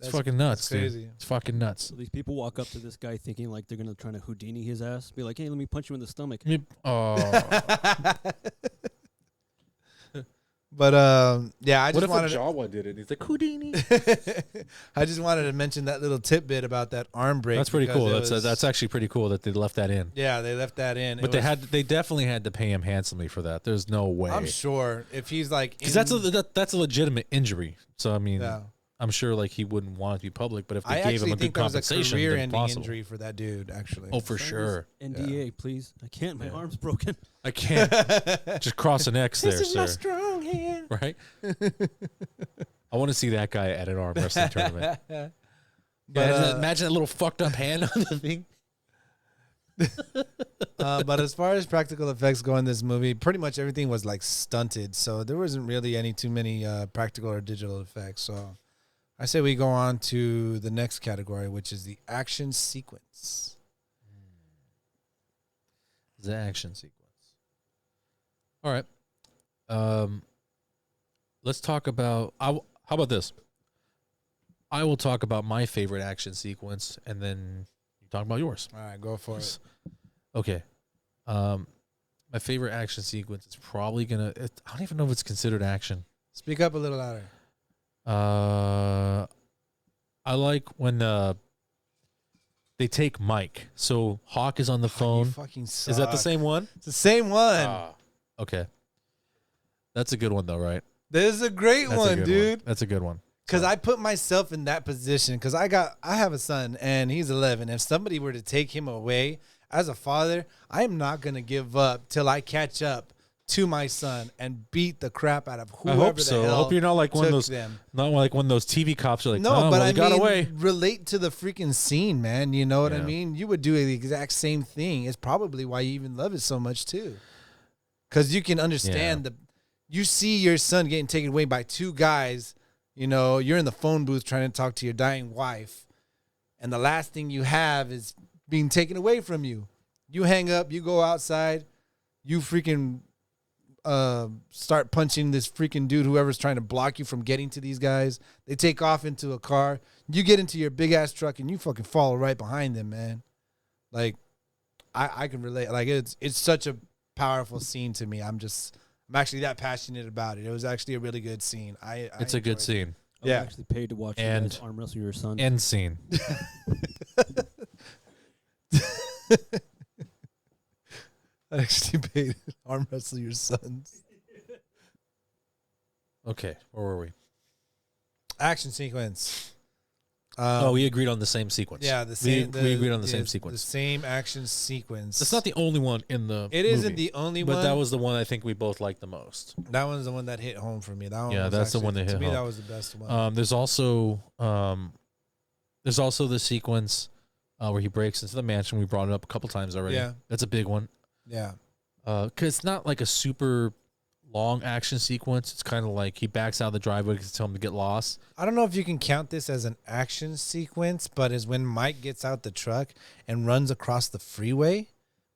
[SPEAKER 2] It's fucking nuts, dude.
[SPEAKER 3] Crazy.
[SPEAKER 2] It's fucking nuts.
[SPEAKER 4] So these people walk up to this guy thinking like they're gonna try to Houdini his ass, be like, "Hey, let me punch you in the stomach."
[SPEAKER 3] But yeah, I just wanted.
[SPEAKER 2] Jawa did it? He's like Houdini.
[SPEAKER 3] I just wanted to mention that little tidbit about that arm break.
[SPEAKER 2] That's pretty cool. That's actually pretty cool that they left that in.
[SPEAKER 3] Yeah, they left that in.
[SPEAKER 2] But they definitely had to pay him handsomely for that. There's no way.
[SPEAKER 3] I'm sure if he's like,
[SPEAKER 2] because that's a legitimate injury. So I mean, I'm sure like he wouldn't want it to be public. But if they gave him a good compensation,
[SPEAKER 3] that was a career-ending
[SPEAKER 2] possible.
[SPEAKER 3] injury for that dude. Actually,
[SPEAKER 2] Oh, for sure.
[SPEAKER 4] NDA, please. I can't. My arm's broken.
[SPEAKER 2] I can't. Just cross an X there,
[SPEAKER 3] this is
[SPEAKER 2] sir.
[SPEAKER 3] my strong hand.
[SPEAKER 2] Right? I want to see that guy at an arm wrestling tournament. But imagine that little fucked up hand on the thing.
[SPEAKER 3] But as far as practical effects go in this movie, pretty much everything was like stunted. So there wasn't really too many practical or digital effects. So I say we go on to the next category, which is the action sequence.
[SPEAKER 2] The action sequence. All right. Let's talk about. How about this? I will talk about my favorite action sequence, and then you talk about yours.
[SPEAKER 3] All right, go for it.
[SPEAKER 2] Okay. My favorite action sequence is probably gonna. I don't even know if it's considered action.
[SPEAKER 3] Speak up a little louder.
[SPEAKER 2] I like when they take Mike. So Hawk is on the phone.
[SPEAKER 3] You fucking suck.
[SPEAKER 2] Is that the same one?
[SPEAKER 3] It's the same one.
[SPEAKER 2] Okay. That's a good one, though, right?
[SPEAKER 3] This is a great one, dude.
[SPEAKER 2] That's a good one.
[SPEAKER 3] Because I put myself in that position. Because I have a son and he's 11. If somebody were to take him away as a father, I am not going to give up till I catch up to my son and beat the crap out of whoever
[SPEAKER 2] I hope
[SPEAKER 3] the
[SPEAKER 2] so.
[SPEAKER 3] hell
[SPEAKER 2] I hope you're not like one of
[SPEAKER 3] took
[SPEAKER 2] those,
[SPEAKER 3] them.
[SPEAKER 2] not like one of those TV cops are like,
[SPEAKER 3] No,
[SPEAKER 2] oh,
[SPEAKER 3] but
[SPEAKER 2] well,
[SPEAKER 3] I
[SPEAKER 2] he got
[SPEAKER 3] mean,
[SPEAKER 2] away.
[SPEAKER 3] relate to the freaking scene, man. You know what I
[SPEAKER 2] Yeah.
[SPEAKER 3] mean? You would do the exact same thing. It's probably why you even love it so much too. Because you can understand you see your son getting taken away by two guys. You know, you're in the phone booth trying to talk to your dying wife, and the last thing you have is being taken away from you. You hang up, you go outside, you freaking start punching this freaking dude, whoever's trying to block you from getting to these guys. They take off into a car. You get into your big ass truck and you fucking follow right behind them, man. Like, I can relate. Like, it's such a powerful scene to me. I'm actually that passionate about it. It was actually a really good scene.
[SPEAKER 2] It's a good
[SPEAKER 3] enjoyed it.
[SPEAKER 2] scene.
[SPEAKER 4] I'm
[SPEAKER 3] Yeah.
[SPEAKER 4] actually paid to watch you
[SPEAKER 2] And-
[SPEAKER 4] guys arm wrestle your son.
[SPEAKER 2] End scene.
[SPEAKER 3] I actually paid to arm wrestle your sons.
[SPEAKER 2] Okay, where were we?
[SPEAKER 3] Action sequence.
[SPEAKER 2] We agreed on the same sequence.
[SPEAKER 3] Yeah, the same.
[SPEAKER 2] We agreed on the same
[SPEAKER 3] The
[SPEAKER 2] sequence.
[SPEAKER 3] same action sequence.
[SPEAKER 2] It's not the only one in the
[SPEAKER 3] It
[SPEAKER 2] movie,
[SPEAKER 3] isn't the only
[SPEAKER 2] but
[SPEAKER 3] one.
[SPEAKER 2] that was the one I think we both liked the most.
[SPEAKER 3] That one's the one that hit home for me. That one
[SPEAKER 2] Yeah,
[SPEAKER 3] was
[SPEAKER 2] that's the
[SPEAKER 3] actually-
[SPEAKER 2] one that hit
[SPEAKER 3] to me,
[SPEAKER 2] home.
[SPEAKER 3] that was the best one.
[SPEAKER 2] There's also the sequence where he breaks into the mansion. We brought it up a couple times already.
[SPEAKER 3] Yeah.
[SPEAKER 2] That's a big one.
[SPEAKER 3] Yeah.
[SPEAKER 2] Because it's not like a super long action sequence. It's kind of like he backs out of the driveway to tell him to get lost.
[SPEAKER 3] I don't know if you can count this as an action sequence, but is when Mike gets out the truck and runs across the freeway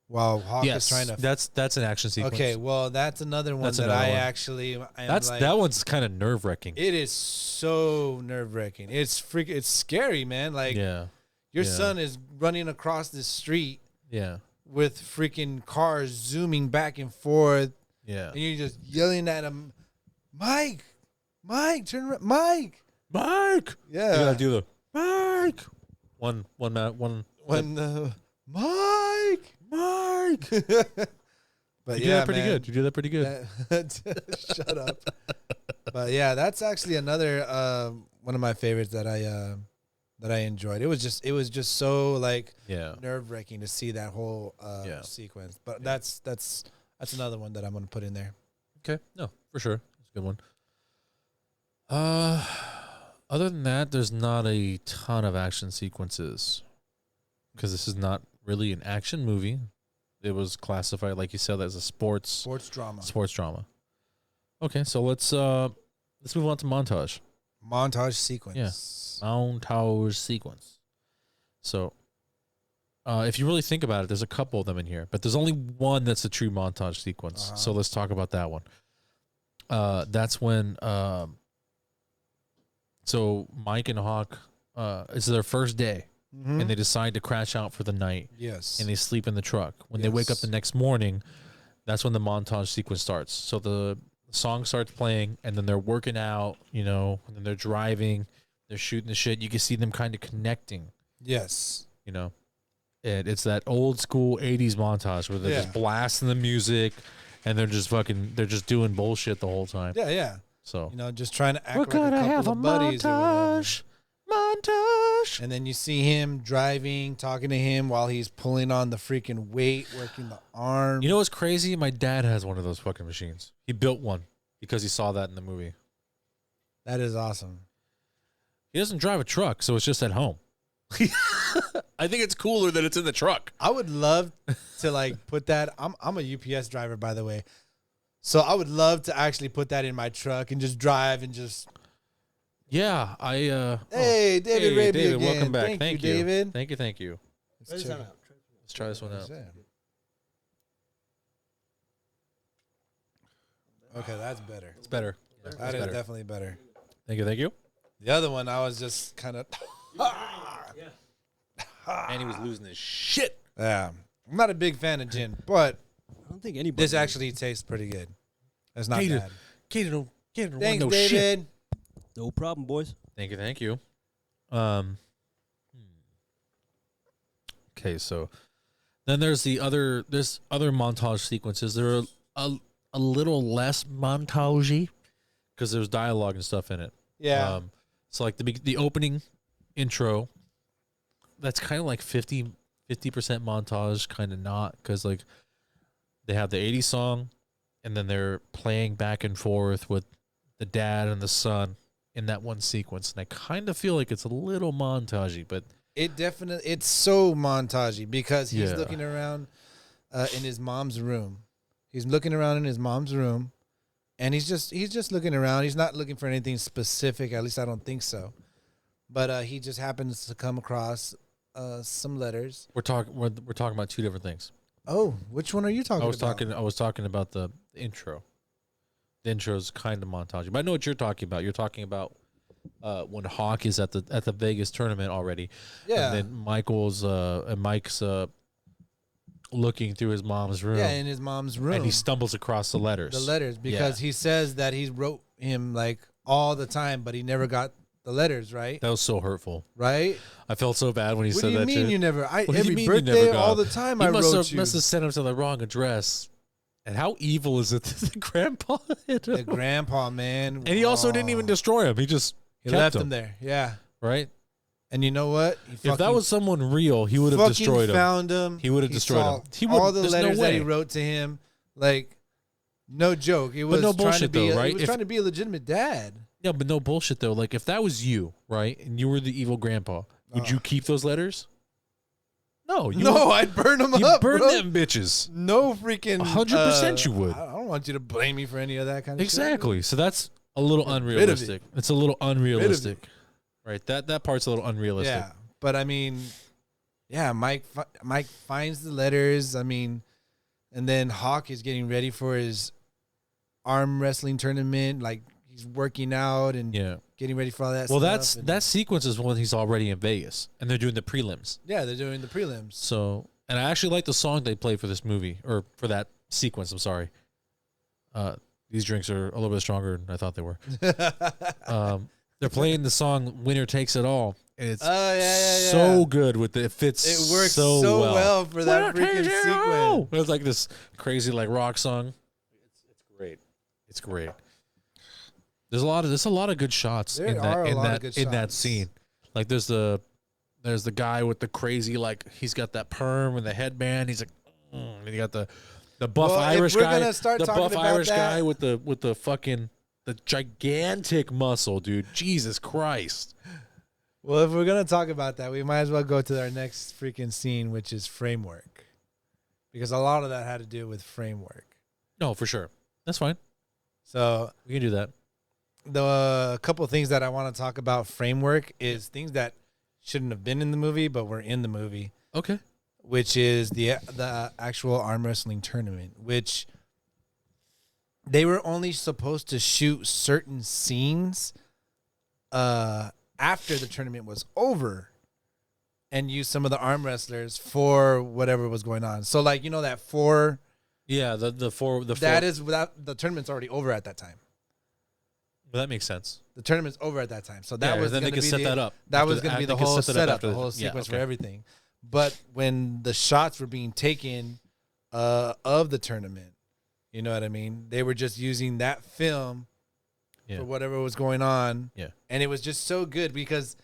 [SPEAKER 3] while Hawk is trying to.
[SPEAKER 2] that's an action sequence.
[SPEAKER 3] Okay, well, that's another one
[SPEAKER 2] That's
[SPEAKER 3] that
[SPEAKER 2] another
[SPEAKER 3] I
[SPEAKER 2] one.
[SPEAKER 3] actually.
[SPEAKER 2] That one's kind of nerve wracking.
[SPEAKER 3] It is so nerve wracking. It's scary, man. Like
[SPEAKER 2] Yeah,
[SPEAKER 3] your
[SPEAKER 2] yeah.
[SPEAKER 3] son is running across the street
[SPEAKER 2] yeah,
[SPEAKER 3] with freaking cars zooming back and forth,
[SPEAKER 2] yeah.
[SPEAKER 3] and you're just yelling at him, Mike, turn around, Mike.
[SPEAKER 2] Mike,
[SPEAKER 3] Yeah,
[SPEAKER 2] you gotta do the Mike. One,
[SPEAKER 3] Mike. But
[SPEAKER 2] You do that pretty good. You do that pretty good.
[SPEAKER 3] Shut up. But yeah, that's actually another one of my favorites that I enjoyed. It was just so like
[SPEAKER 2] Yeah.
[SPEAKER 3] nerve wracking to see that whole
[SPEAKER 2] Yeah.
[SPEAKER 3] sequence. But that's another one that I'm gonna put in there.
[SPEAKER 2] Okay. No, for sure. It's a good one. Other than that, there's not a ton of action sequences because this is not really an action movie. It was classified, like you said, as a sports drama. Okay, so let's move on to montage.
[SPEAKER 3] Montage sequence.
[SPEAKER 2] Montage sequence. So, if you really think about it, there's a couple of them in here, but there's only one that's a true montage sequence.
[SPEAKER 3] Uh-huh.
[SPEAKER 2] So let's talk about that one. That's when so Mike and Hawk, it's their first day,
[SPEAKER 3] Mhm.
[SPEAKER 2] and they decide to crash out for the night,
[SPEAKER 3] Yes.
[SPEAKER 2] and they sleep in the truck. When they wake up
[SPEAKER 3] Yes.
[SPEAKER 2] the next morning, that's when the montage sequence starts. So the song starts playing, and then they're working out, and then they're driving, they're shooting the shit. You can see them kind of connecting,
[SPEAKER 3] Yes.
[SPEAKER 2] And it's that old school 80s montage where they're just blasting the music, and they're just doing bullshit the whole time.
[SPEAKER 3] Yeah, yeah.
[SPEAKER 2] So
[SPEAKER 3] Just trying to act
[SPEAKER 2] we're
[SPEAKER 3] like
[SPEAKER 2] gonna
[SPEAKER 3] a couple
[SPEAKER 2] have a
[SPEAKER 3] of buddies or whatever.
[SPEAKER 2] montage.
[SPEAKER 3] And then you see him driving, talking to him while he's pulling on the freaking weight, working the arm.
[SPEAKER 2] You know what's crazy? My dad has one of those fucking machines. He built one because he saw that in the movie.
[SPEAKER 3] That is awesome.
[SPEAKER 2] He doesn't drive a truck, so it's just at home. I think it's cooler that it's in the truck.
[SPEAKER 3] I would love to put that. I'm a UPS driver, by the way. So I would love to actually put that in my truck and just drive and just.
[SPEAKER 2] Yeah,
[SPEAKER 3] Hey, David Raby
[SPEAKER 2] David,
[SPEAKER 3] again.
[SPEAKER 2] welcome back.
[SPEAKER 3] Thank you, David.
[SPEAKER 2] Thank you.
[SPEAKER 3] Let's check it.
[SPEAKER 2] Let's try this one out.
[SPEAKER 3] Okay, that's better.
[SPEAKER 2] It's better. Yeah,
[SPEAKER 3] That
[SPEAKER 2] it's
[SPEAKER 3] is
[SPEAKER 2] better.
[SPEAKER 3] definitely better.
[SPEAKER 2] Thank you.
[SPEAKER 3] The other one, I was just kind of.
[SPEAKER 2] And he was losing his shit.
[SPEAKER 3] Yeah, I'm not a big fan of gin, but
[SPEAKER 4] I don't think anybody.
[SPEAKER 3] this actually tastes pretty good. It's not
[SPEAKER 2] Gator.
[SPEAKER 3] bad.
[SPEAKER 2] Katie don't
[SPEAKER 3] Thanks,
[SPEAKER 2] want no
[SPEAKER 3] David.
[SPEAKER 2] shit.
[SPEAKER 4] No problem, boys.
[SPEAKER 2] Thank you. Okay, so then there's other montage sequences. They're a little less montagey because there's dialogue and stuff in it.
[SPEAKER 3] Yeah.
[SPEAKER 2] So like the opening intro, that's kind of like 50 50% montage, kind of not, because like they have the 80s song, and then they're playing back and forth with the dad and the son in that one sequence, and I kind of feel like it's a little montagey, but
[SPEAKER 3] it's so montagey because he's
[SPEAKER 2] Yeah.
[SPEAKER 3] looking around in his mom's room. He's looking around in his mom's room, and he's just looking around. He's not looking for anything specific. At least I don't think so. But he just happens to come across some letters.
[SPEAKER 2] we're talking about two different things.
[SPEAKER 3] Oh, which one are you talking about?
[SPEAKER 2] I was talking about the intro. The intro is kind of montagey, but I know what you're talking about. You're talking about when Hawk is at the Vegas tournament already.
[SPEAKER 3] Yeah.
[SPEAKER 2] And then Mike's looking through his mom's room.
[SPEAKER 3] Yeah, in his mom's room.
[SPEAKER 2] And he stumbles across the letters.
[SPEAKER 3] The letters, because he says that he wrote him like all the time, but he never got the letters, right?
[SPEAKER 2] That was so hurtful.
[SPEAKER 3] Right?
[SPEAKER 2] I felt so bad when he
[SPEAKER 3] What
[SPEAKER 2] said
[SPEAKER 3] do you
[SPEAKER 2] that
[SPEAKER 3] mean
[SPEAKER 2] shit.
[SPEAKER 3] you never?
[SPEAKER 2] What do you
[SPEAKER 3] Every
[SPEAKER 2] mean you
[SPEAKER 3] birthday,
[SPEAKER 2] never got
[SPEAKER 3] all
[SPEAKER 2] it?
[SPEAKER 3] the time,
[SPEAKER 2] He
[SPEAKER 3] I
[SPEAKER 2] must
[SPEAKER 3] wrote
[SPEAKER 2] have sent him to the wrong address. And how evil is it that the grandpa hit him?
[SPEAKER 3] The grandpa, man.
[SPEAKER 2] And he also didn't even destroy him. He just
[SPEAKER 3] He
[SPEAKER 2] kept
[SPEAKER 3] left
[SPEAKER 2] him
[SPEAKER 3] him there. Yeah.
[SPEAKER 2] right?
[SPEAKER 3] And you know what? He
[SPEAKER 2] If that was someone real, he would have
[SPEAKER 3] fucking
[SPEAKER 2] destroyed him.
[SPEAKER 3] found him.
[SPEAKER 2] He would have destroyed
[SPEAKER 3] saw
[SPEAKER 2] him. He
[SPEAKER 3] all
[SPEAKER 2] would-
[SPEAKER 3] the
[SPEAKER 2] there's no
[SPEAKER 3] letters that he
[SPEAKER 2] way.
[SPEAKER 3] wrote to him, like, no joke. It was
[SPEAKER 2] no
[SPEAKER 3] trying to
[SPEAKER 2] bullshit
[SPEAKER 3] be
[SPEAKER 2] though, right?
[SPEAKER 3] He was trying to be a legitimate dad.
[SPEAKER 2] Yeah, but no bullshit though. Like if that was you, right, and you were the evil grandpa, would you keep those letters? No,
[SPEAKER 3] I'd burn them
[SPEAKER 2] you
[SPEAKER 3] up.
[SPEAKER 2] burn
[SPEAKER 3] bro.
[SPEAKER 2] them bitches.
[SPEAKER 3] No freaking
[SPEAKER 2] 100% you would.
[SPEAKER 3] I don't want you to blame me for any of that kind of
[SPEAKER 2] Exactly. So that's a little
[SPEAKER 3] bit of it.
[SPEAKER 2] unrealistic. It's a little unrealistic, right? That part's a little unrealistic.
[SPEAKER 3] Yeah, but I mean, yeah, Mike finds the letters. I mean, and then Hawk is getting ready for his arm wrestling tournament. Like he's working out and
[SPEAKER 2] Yeah.
[SPEAKER 3] getting ready for all that.
[SPEAKER 2] Well,
[SPEAKER 3] stuff. And
[SPEAKER 2] that sequence is when he's already in Vegas, and they're doing the prelims.
[SPEAKER 3] yeah, they're doing the prelims.
[SPEAKER 2] So, and I actually like the song they played for this movie, or for that sequence. I'm sorry. These drinks are a little bit stronger than I thought they were. They're playing the song "Winner Takes It All," and it's so good with it fits.
[SPEAKER 3] It works
[SPEAKER 2] so
[SPEAKER 3] well for that
[SPEAKER 2] Winner
[SPEAKER 3] freaking
[SPEAKER 2] takes it all.
[SPEAKER 3] sequence.
[SPEAKER 2] It's like this crazy like rock song. It's great. It's great. There's a lot of good shots
[SPEAKER 3] There
[SPEAKER 2] in
[SPEAKER 3] are a lot of
[SPEAKER 2] that
[SPEAKER 3] good
[SPEAKER 2] in that
[SPEAKER 3] shots.
[SPEAKER 2] scene. Like there's the guy with the crazy like he's got that perm and the headband. He's like, and you got the buff
[SPEAKER 3] Well, if
[SPEAKER 2] Irish
[SPEAKER 3] we're
[SPEAKER 2] guy,
[SPEAKER 3] gonna start
[SPEAKER 2] the
[SPEAKER 3] talking
[SPEAKER 2] buff
[SPEAKER 3] about
[SPEAKER 2] Irish
[SPEAKER 3] that-
[SPEAKER 2] guy with the fucking the gigantic muscle, dude. Jesus Christ.
[SPEAKER 3] Well, if we're gonna talk about that, we might as well go to our next freaking scene, which is framework, because a lot of that had to do with framework.
[SPEAKER 2] No, for sure. That's fine.
[SPEAKER 3] So
[SPEAKER 2] We can do that.
[SPEAKER 3] the couple things that I want to talk about framework is things that shouldn't have been in the movie but were in the movie,
[SPEAKER 2] Okay.
[SPEAKER 3] which is the actual arm wrestling tournament, which they were only supposed to shoot certain scenes after the tournament was over and use some of the arm wrestlers for whatever was going on. So like, you know, that four,
[SPEAKER 2] Yeah, the four.
[SPEAKER 3] without the tournament's already over at that time.
[SPEAKER 2] Well, that makes sense.
[SPEAKER 3] The tournament's over at that time. So that
[SPEAKER 2] Yeah,
[SPEAKER 3] was
[SPEAKER 2] then they
[SPEAKER 3] going to
[SPEAKER 2] can
[SPEAKER 3] be
[SPEAKER 2] set that up.
[SPEAKER 3] That
[SPEAKER 2] After
[SPEAKER 3] was
[SPEAKER 2] the-
[SPEAKER 3] going to be
[SPEAKER 2] they
[SPEAKER 3] the
[SPEAKER 2] can
[SPEAKER 3] whole
[SPEAKER 2] set that up
[SPEAKER 3] setup,
[SPEAKER 2] after
[SPEAKER 3] the
[SPEAKER 2] the-
[SPEAKER 3] whole
[SPEAKER 2] yeah,
[SPEAKER 3] sequence for
[SPEAKER 2] okay.
[SPEAKER 3] everything. But when the shots were being taken of the tournament, you know what I mean? They were just using that film
[SPEAKER 2] Yeah.
[SPEAKER 3] for whatever was going on.
[SPEAKER 2] Yeah.
[SPEAKER 3] And it was just so good because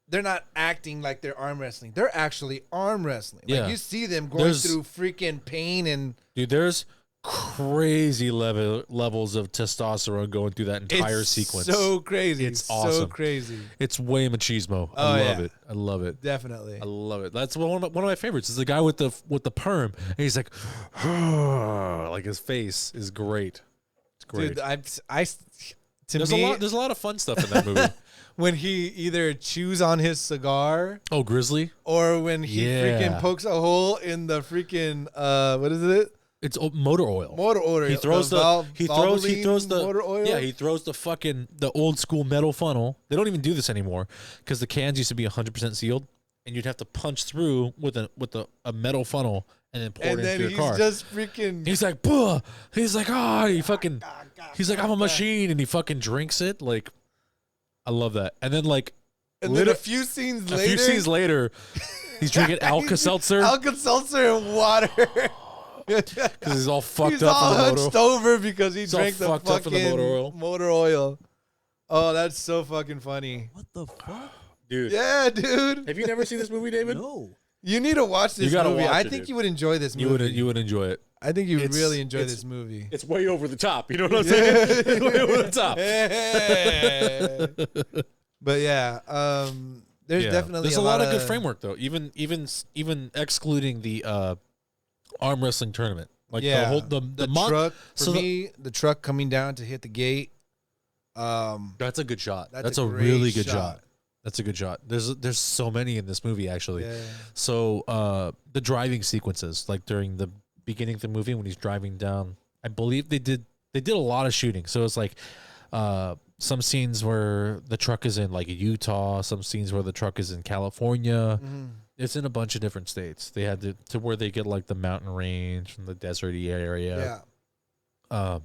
[SPEAKER 3] they're not acting like they're arm wrestling. They're actually arm wrestling.
[SPEAKER 2] Yeah.
[SPEAKER 3] Like you see them going
[SPEAKER 2] There's-
[SPEAKER 3] through freaking pain and
[SPEAKER 2] Dude, there's crazy levels of testosterone going through that entire
[SPEAKER 3] it's
[SPEAKER 2] sequence.
[SPEAKER 3] so crazy.
[SPEAKER 2] It's
[SPEAKER 3] so
[SPEAKER 2] awesome.
[SPEAKER 3] crazy.
[SPEAKER 2] It's way machismo.
[SPEAKER 3] Oh,
[SPEAKER 2] I love
[SPEAKER 3] yeah.
[SPEAKER 2] it. I love it.
[SPEAKER 3] Definitely.
[SPEAKER 2] I love it. That's one of my favorites. Is the guy with the perm, and he's like, like his face is great. It's great.
[SPEAKER 3] Dude, to
[SPEAKER 2] there's
[SPEAKER 3] me,
[SPEAKER 2] there's a lot of fun stuff in that movie.
[SPEAKER 3] when he either chews on his cigar
[SPEAKER 2] Oh, Grizzly.
[SPEAKER 3] or when he
[SPEAKER 2] Yeah.
[SPEAKER 3] freaking pokes a hole in the freaking what is it?
[SPEAKER 2] It's motor oil.
[SPEAKER 3] Motor oil.
[SPEAKER 2] He throws he throws the
[SPEAKER 3] motor oil.
[SPEAKER 2] yeah, he throws the old school metal funnel. They don't even do this anymore because the cans used to be 100% sealed, and you'd have to punch through with a metal funnel and then pour
[SPEAKER 3] and
[SPEAKER 2] it
[SPEAKER 3] then
[SPEAKER 2] into
[SPEAKER 3] he's
[SPEAKER 2] your car.
[SPEAKER 3] just freaking.
[SPEAKER 2] He's like, "Buh." He's like, he's like, I'm a machine, and he fucking drinks it. Like, I love that. And then like,
[SPEAKER 3] and then a few scenes
[SPEAKER 2] later, he's drinking Alka-Seltzer
[SPEAKER 3] Alka-Seltzer and water.
[SPEAKER 2] because he's all fucked
[SPEAKER 3] He's
[SPEAKER 2] up
[SPEAKER 3] all
[SPEAKER 2] on the
[SPEAKER 3] hunched
[SPEAKER 2] motor.
[SPEAKER 3] over because he
[SPEAKER 2] He's all
[SPEAKER 3] drank the
[SPEAKER 2] fucked up from
[SPEAKER 3] fucking
[SPEAKER 2] the motor oil.
[SPEAKER 3] Oh, that's so fucking funny.
[SPEAKER 4] What the fuck?
[SPEAKER 2] Dude,
[SPEAKER 3] Yeah, dude.
[SPEAKER 2] have you never seen this movie, David?
[SPEAKER 4] No.
[SPEAKER 3] You need to watch this
[SPEAKER 2] gotta
[SPEAKER 3] movie.
[SPEAKER 2] watch
[SPEAKER 3] I
[SPEAKER 2] it,
[SPEAKER 3] think
[SPEAKER 2] dude.
[SPEAKER 3] you would enjoy this movie.
[SPEAKER 2] You would enjoy it.
[SPEAKER 3] I think you would
[SPEAKER 2] It's-
[SPEAKER 3] really enjoy
[SPEAKER 2] it's-
[SPEAKER 3] this movie.
[SPEAKER 2] It's way over the top. You know what I'm saying? It's way over the top.
[SPEAKER 3] But yeah, there's definitely
[SPEAKER 2] there's a lot of good framework though. Even excluding the arm wrestling tournament, like the whole the
[SPEAKER 3] truck. For
[SPEAKER 2] so
[SPEAKER 3] me, the truck coming down to hit the gate.
[SPEAKER 2] that's a good shot. That's
[SPEAKER 3] a
[SPEAKER 2] a
[SPEAKER 3] great
[SPEAKER 2] really good
[SPEAKER 3] shot.
[SPEAKER 2] shot. That's a good shot. There's so many in this movie actually.
[SPEAKER 3] Yeah.
[SPEAKER 2] So the driving sequences, like during the beginning of the movie when he's driving down, I believe they did a lot of shooting. So it's like some scenes where the truck is in like Utah, some scenes where the truck is in California.
[SPEAKER 3] Mm-hmm.
[SPEAKER 2] It's in a bunch of different states. They had to where they get like the mountain range from the deserty area.
[SPEAKER 3] Yeah.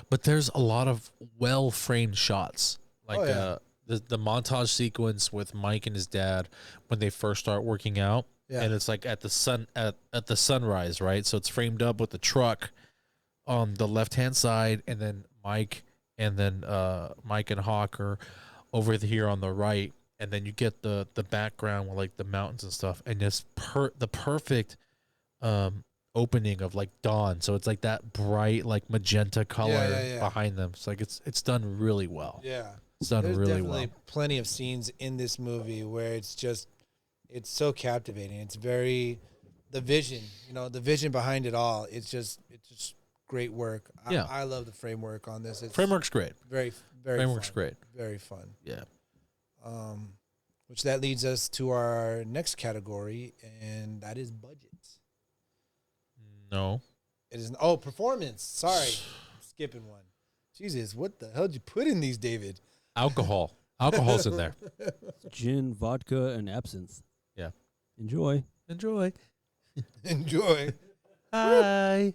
[SPEAKER 2] But there's a lot of well framed shots. Like the montage sequence with Mike and his dad when they first start working out.
[SPEAKER 3] Yeah.
[SPEAKER 2] And it's like at the sunrise, right? So it's framed up with the truck on the left hand side, and then Mike and Hawk are over here on the right, and then you get the background with like the mountains and stuff, and it's the perfect opening of like dawn. So it's like that bright like magenta color behind them. It's like it's done really well.
[SPEAKER 3] Yeah.
[SPEAKER 2] It's done
[SPEAKER 3] There's
[SPEAKER 2] really
[SPEAKER 3] definitely
[SPEAKER 2] well.
[SPEAKER 3] plenty of scenes in this movie where it's so captivating. It's very the vision behind it all. It's just great work.
[SPEAKER 2] Yeah.
[SPEAKER 3] I love the framework on this. It's
[SPEAKER 2] Framework's great.
[SPEAKER 3] very
[SPEAKER 2] Framework's
[SPEAKER 3] fun.
[SPEAKER 2] great.
[SPEAKER 3] Very fun.
[SPEAKER 2] Yeah.
[SPEAKER 3] Which that leads us to our next category, and that is budgets.
[SPEAKER 2] No.
[SPEAKER 3] It is performance. Sorry, skipping one. Jesus, what the hell did you put in these, David?
[SPEAKER 2] Alcohol. Alcohol's in there.
[SPEAKER 4] Gin, vodka, and absinthe.
[SPEAKER 2] Yeah.
[SPEAKER 4] Enjoy.
[SPEAKER 2] Enjoy.
[SPEAKER 3] Enjoy.
[SPEAKER 2] Hi.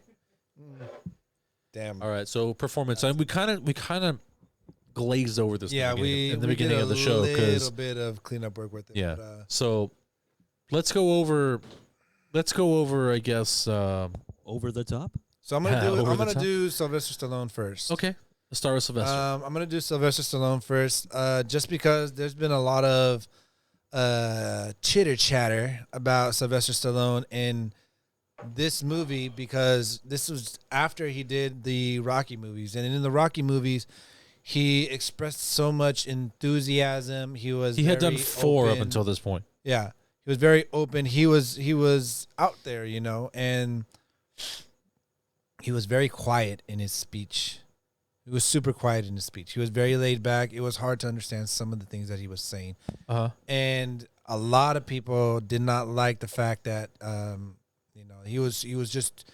[SPEAKER 3] Damn.
[SPEAKER 2] All right, so performance. And we kind of glazed over this.
[SPEAKER 3] Yeah,
[SPEAKER 2] in the
[SPEAKER 3] we
[SPEAKER 2] beginning
[SPEAKER 3] did
[SPEAKER 2] of the show
[SPEAKER 3] a
[SPEAKER 2] because
[SPEAKER 3] little bit of cleanup work with it.
[SPEAKER 2] yeah.
[SPEAKER 3] But,
[SPEAKER 2] So let's go over. I guess.
[SPEAKER 4] Over the top.
[SPEAKER 3] so I'm gonna do.
[SPEAKER 2] Over
[SPEAKER 3] I'm
[SPEAKER 2] the
[SPEAKER 3] gonna
[SPEAKER 2] top?
[SPEAKER 3] do Sylvester Stallone first.
[SPEAKER 2] Okay. Let's start with Sylvester.
[SPEAKER 3] I'm gonna do Sylvester Stallone first, just because there's been a lot of chitter chatter about Sylvester Stallone in this movie, because this was after he did the Rocky movies, and in the Rocky movies, he expressed so much enthusiasm. He
[SPEAKER 2] had done
[SPEAKER 3] very
[SPEAKER 2] 4 up
[SPEAKER 3] open.
[SPEAKER 2] until this point.
[SPEAKER 3] Yeah, he was very open. He was out there, and he was very quiet in his speech. He was super quiet in his speech. He was very laid back. It was hard to understand some of the things that he was saying. And a lot of people did not like the fact that he was just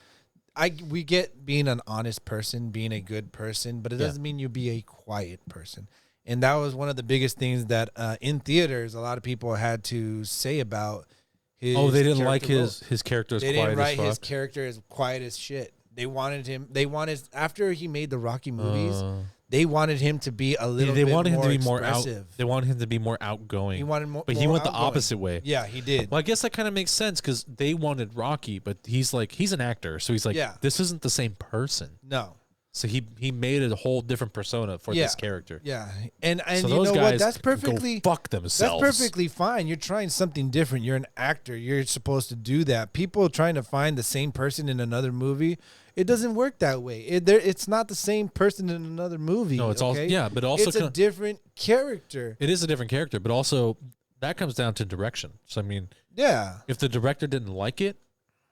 [SPEAKER 3] we get being an honest person, being a good person, but it doesn't mean you be a quiet person. And that was one of the biggest things that in theaters a lot of people had to say about his
[SPEAKER 2] They didn't like
[SPEAKER 3] character role.
[SPEAKER 2] his character as
[SPEAKER 3] They
[SPEAKER 2] quiet
[SPEAKER 3] didn't write
[SPEAKER 2] as
[SPEAKER 3] his
[SPEAKER 2] fuck.
[SPEAKER 3] character as quiet as shit. They wanted after he made the Rocky movies, they wanted him to be a little
[SPEAKER 2] They
[SPEAKER 3] bit
[SPEAKER 2] wanted him
[SPEAKER 3] more
[SPEAKER 2] to be more out.
[SPEAKER 3] expressive.
[SPEAKER 2] They wanted him to be more outgoing.
[SPEAKER 3] He wanted more,
[SPEAKER 2] but
[SPEAKER 3] more
[SPEAKER 2] he went the
[SPEAKER 3] outgoing.
[SPEAKER 2] opposite way.
[SPEAKER 3] Yeah, he did.
[SPEAKER 2] Well, I guess that kind of makes sense because they wanted Rocky, but he's an actor, so he's like, this isn't the same person.
[SPEAKER 3] No.
[SPEAKER 2] So he made a whole different persona for this character.
[SPEAKER 3] Yeah, and
[SPEAKER 2] So
[SPEAKER 3] you
[SPEAKER 2] those
[SPEAKER 3] know
[SPEAKER 2] guys
[SPEAKER 3] what? That's
[SPEAKER 2] go
[SPEAKER 3] perfectly
[SPEAKER 2] fuck themselves.
[SPEAKER 3] That's perfectly fine. You're trying something different. You're an actor. You're supposed to do that. People trying to find the same person in another movie, it doesn't work that way. It's not the same person in another movie.
[SPEAKER 2] No, it's
[SPEAKER 3] okay?
[SPEAKER 2] but also
[SPEAKER 3] it's a different character.
[SPEAKER 2] It is a different character, but also that comes down to direction. So I mean, if the director didn't like it,